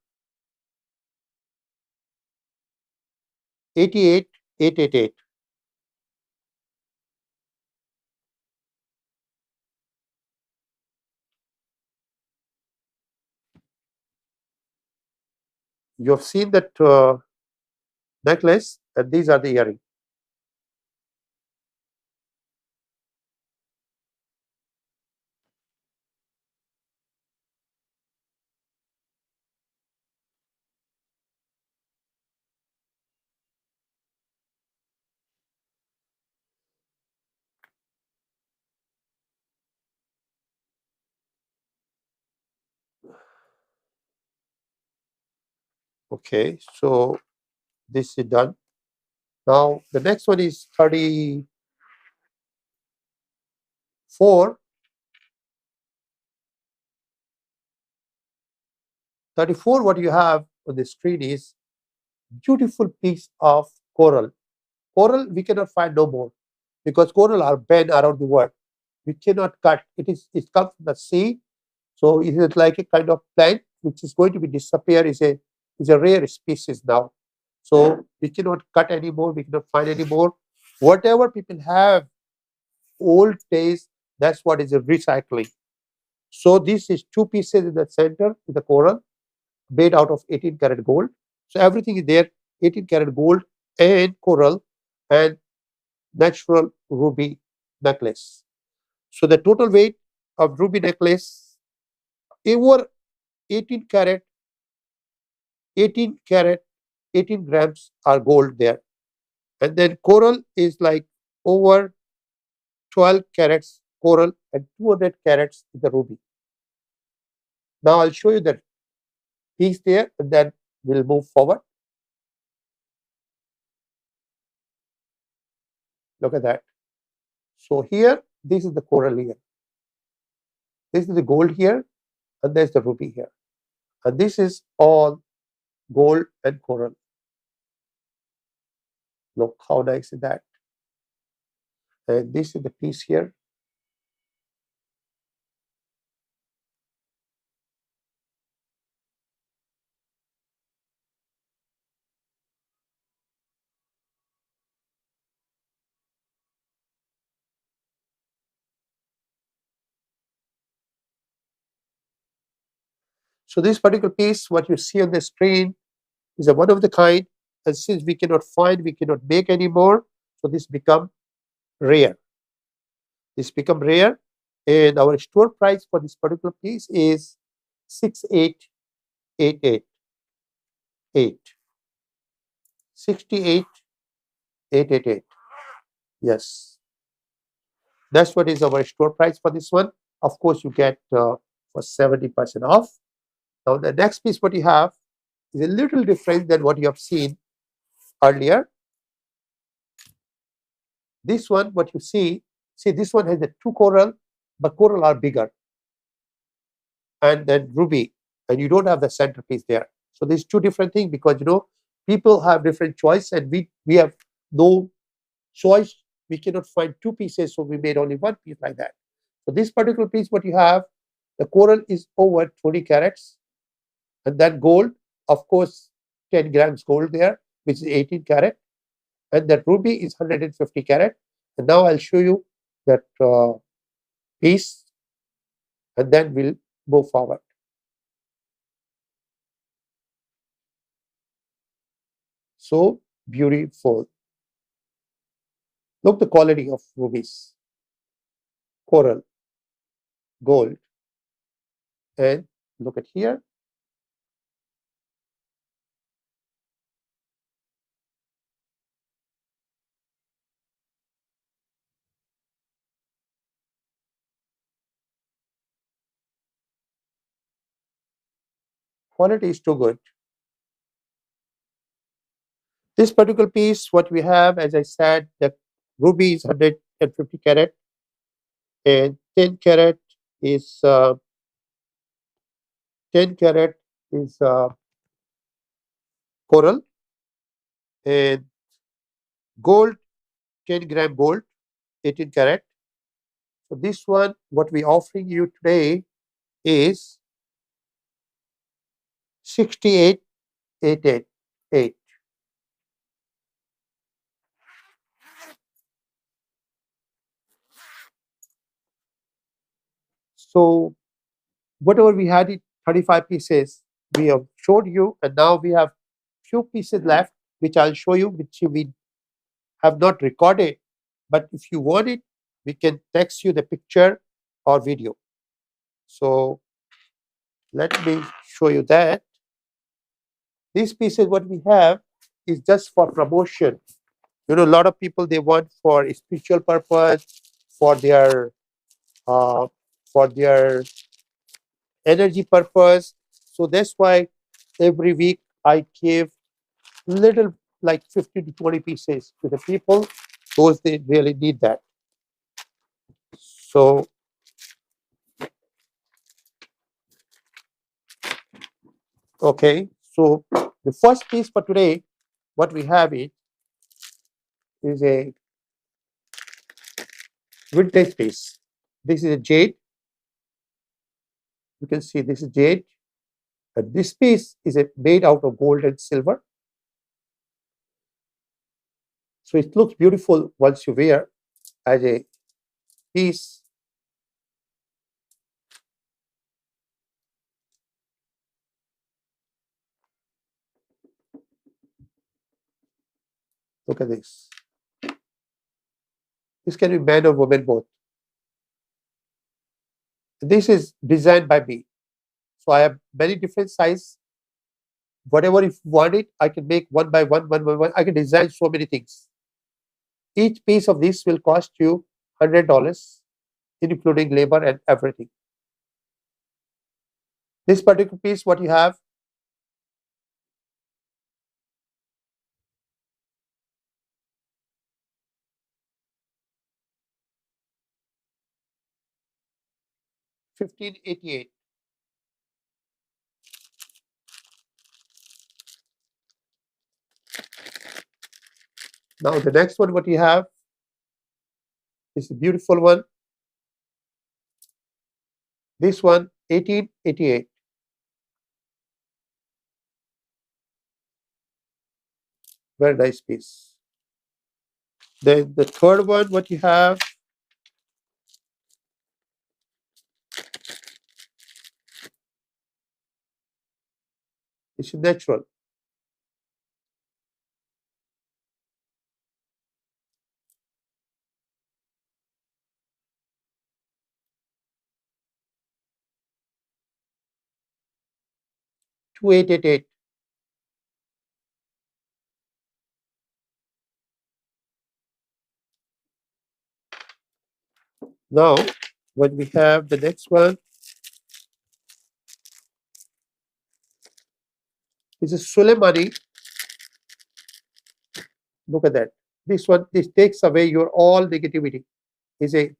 88,888. You have seen that necklace, and these are the earrings. Okay, so this is done. Now the next one is 34. 34, what you have on the screen is beautiful piece of coral. Coral we cannot find no more because coral are banned around the world. We cannot cut. It comes from the sea, so it is like a kind of plant which is going to be disappear. Is a rare species now. So we cannot cut anymore. We cannot find anymore. Whatever people have old days, that's what is a recycling. So this is two pieces in the center with the coral made out of 18 karat gold. So everything is there, 18 karat gold and coral and natural ruby necklace. So the total weight of ruby necklace over 18 karat, 18 karat, 18 grams are gold there. And then coral is like over 12 carats coral and 200 carats is the ruby. Now I'll show you the piece there and then we'll move forward. Look at that. So here, this is the coral here. This is the gold here and there's the ruby here. And this is all gold and coral. Look how nice is that. And this is the piece here. So this particular piece, what you see on the screen, is a one of the kind. And since we cannot find, we cannot make anymore, so this become rare. This become rare, and our store price for this particular piece is 68,888. 68,888. Yes, that's what is our store price for this one. Of course, you get for 70% off. Now the next piece what you have is a little different than what you have seen earlier. This one, what you see this one has the two coral, but coral are bigger, and then ruby, and you don't have the centerpiece there. So there's two different things because people have different choice, and we have no choice. We cannot find two pieces, so we made only one piece like that. So this particular piece, what you have, the coral is over 20 carats, and then gold, of course, 10 grams gold there, which is 18 carat, and that ruby is 150 carat. And now I'll show you that piece, and then we'll move forward. So beautiful. Look the quality of rubies, coral, gold, and look at here. Quality is too good. This particular piece, what we have, as I said, the ruby is 150 carat, and 10 carat is 10 carat is coral, and gold 10-gram gold, 18 carat. So this one, what we offering you today is 68,888. So whatever we had it 35 pieces, we have showed you, and now we have few pieces left, which I'll show you, which we have not recorded. But if you want it, we can text you the picture or video. So let me show you that. These pieces, what we have, is just for promotion. A lot of people, they want for a spiritual purpose, for their uh, for their energy purpose. So that's why every week I gave little like 50 to 20 pieces to the people, those they really need that. So okay, so the first piece for today, what we have is a vintage piece. This is a jade. You can see this is jade. And this piece is made out of gold and silver. So it looks beautiful once you wear as a piece. Look at this. This can be man or woman both. This is designed by me. So I have many different sizes. Whatever if you want it, I can make one by one, one by one. I can design so many things. Each piece of this will cost you $100, including labor and everything. This particular piece, what you have, $1588. Now the next one, what you have, is a beautiful one. This one, 1888. Very nice piece. Then the third one, what you have, is natural. $2888. Now, when we have the next one, this is Suleimani. Look at that. This one, this takes away your all negativity. Is a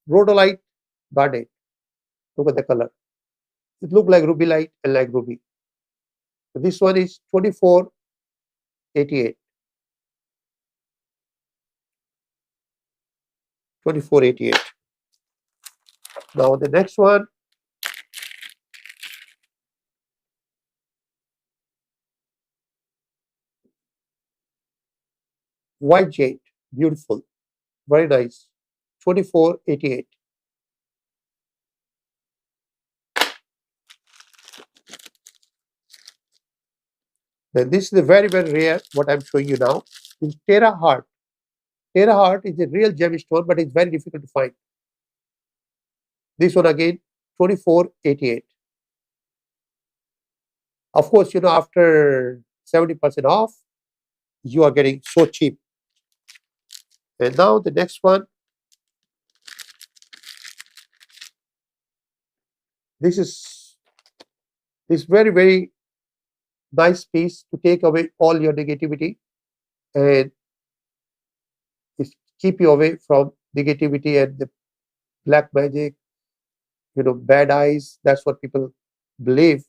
rhodolite garnet. Look at the color. It looks like ruby light and like ruby. So this one is $2488. $2488. Now the next one, white jade, beautiful, very nice, $2488. Then this is the very, very rare, what I'm showing you now, is Terra Heart. Terra Heart is a real gemstone, but it's very difficult to find. This one again, $2488. Of course, you know, after 70% off, you are getting so cheap. And now the next one, this is this very, very nice piece to take away all your negativity and keep you away from negativity and the black magic, you know, bad eyes. That's what people believe.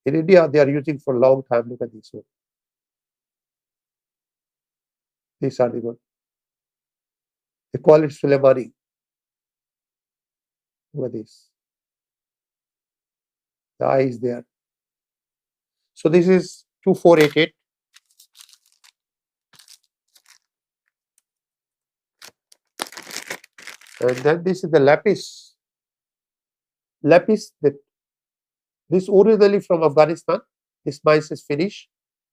In India, they are using for a long time. Look at this one. These are the one. They call it Suleimani. Look at this. The eye is there. So this is 2488. And then this is the lapis. Lapis, this originally from Afghanistan. This mine is finished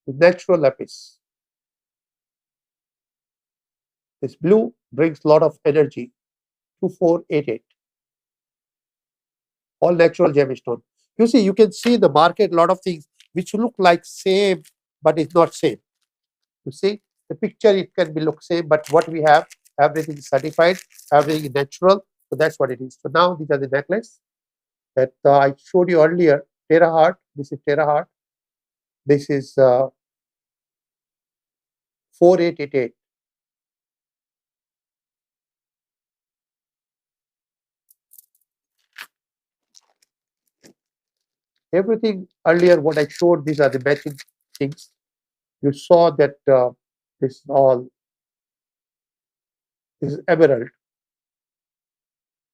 with natural lapis. This blue brings a lot of energy. 2488. All natural gemstone. You see, you can see in the market a lot of things which look like same, but it's not same. You see, the picture, it can be look same, but what we have, everything is certified, everything is natural. So that's what it is. So now these are the necklace that I showed you earlier. Terra Heart. This is Terra Heart. This is 4888. Everything earlier, what I showed, these are the matching things. You saw that this all is emerald.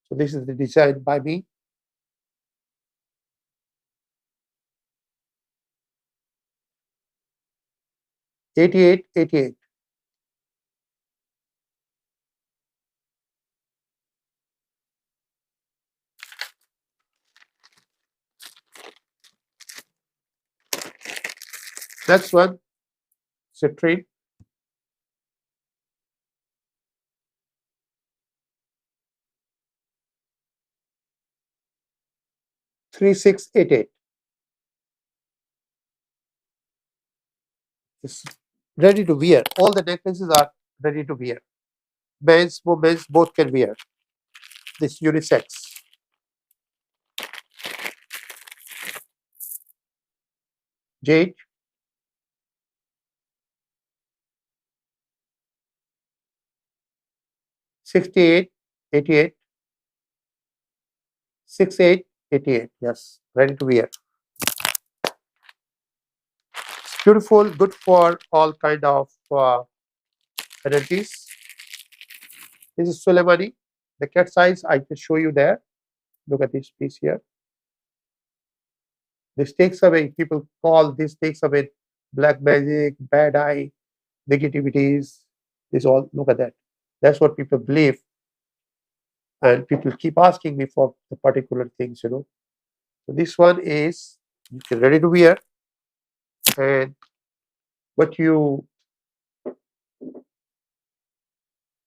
So this is the design by me. 8888. Next one, citrine. 3688. It's ready to wear. All the necklaces are ready to wear. Men's, women's, both can wear. This unisex. Jade. 6888. 6888. Yes, ready to wear. Beautiful, good for all kind of energies. This is Soleimani. The cat size I can show you there. Look at this piece here. This takes away, people call this takes away black magic, bad eye, negativities. This all, look at that. That's what people believe. And people keep asking me for the particular things. So this one is ready to wear. And what you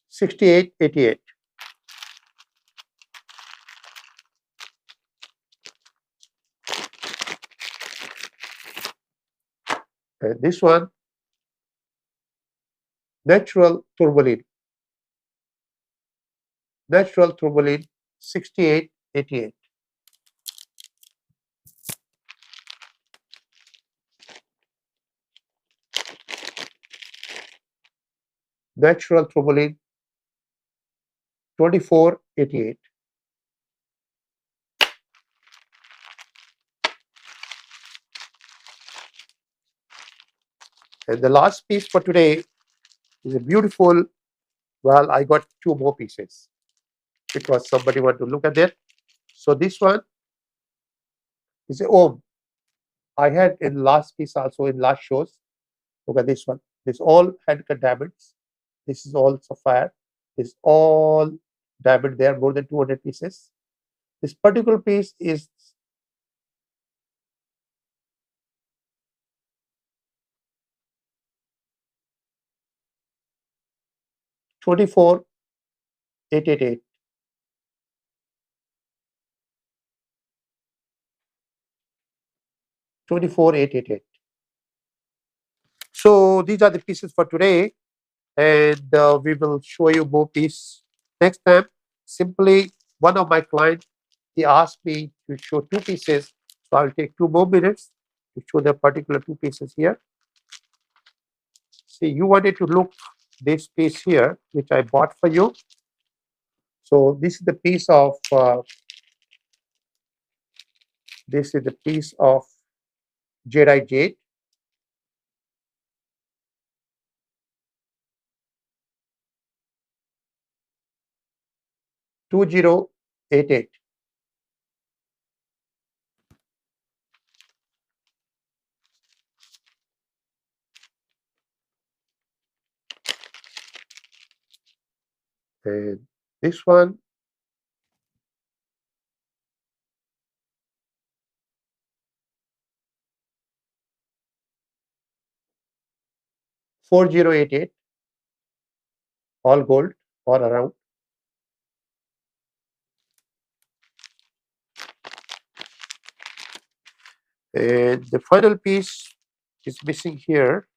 6888. And this one, natural tourmaline. Natural tourmaline, 6888. Natural tourmaline, 2488. And the last piece for today is a beautiful, well, I got two more pieces because somebody want to look at it. So this one is a Om. I had in last piece also in last shows. Look at this one. This all hand-cut diamonds. This is all sapphire. This all diamond there, more than 200 pieces. This particular piece is 24,888. 24,888. So these are the pieces for today, and we will show you more piece next time. Simply, one of my clients, he asked me to show two pieces, so I'll take 2 more minutes to show the particular two pieces here. See, you wanted to look this piece here, which I bought for you. So this is the piece of jadeite jade. 2088. And this one, 4088, all gold or around. And the final piece is missing here.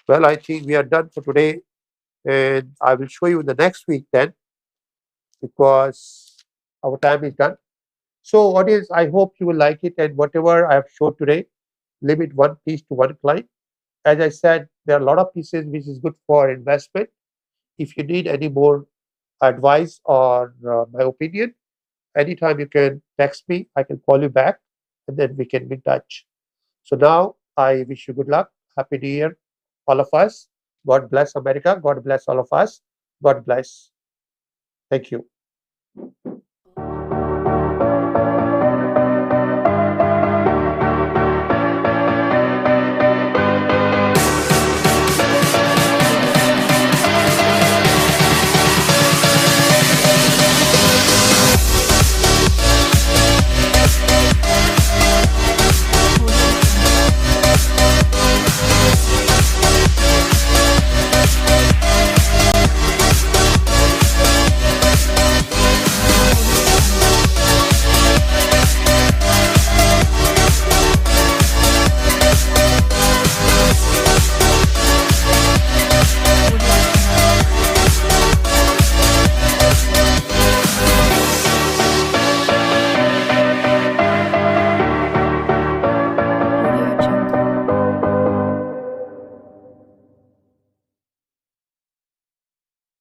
Well, I think we are done for today, and I will show you the next week then, because our time is done. So, audience, I hope you will like it, and whatever I have showed today, limit one piece to one client. As I said, there are a lot of pieces which is good for investment. If you need any more advice or my opinion, anytime you can text me, I can call you back, and then we can be in touch. So now I wish you good luck. Happy New Year, all of us. God bless America. God bless all of us. God bless. Thank you.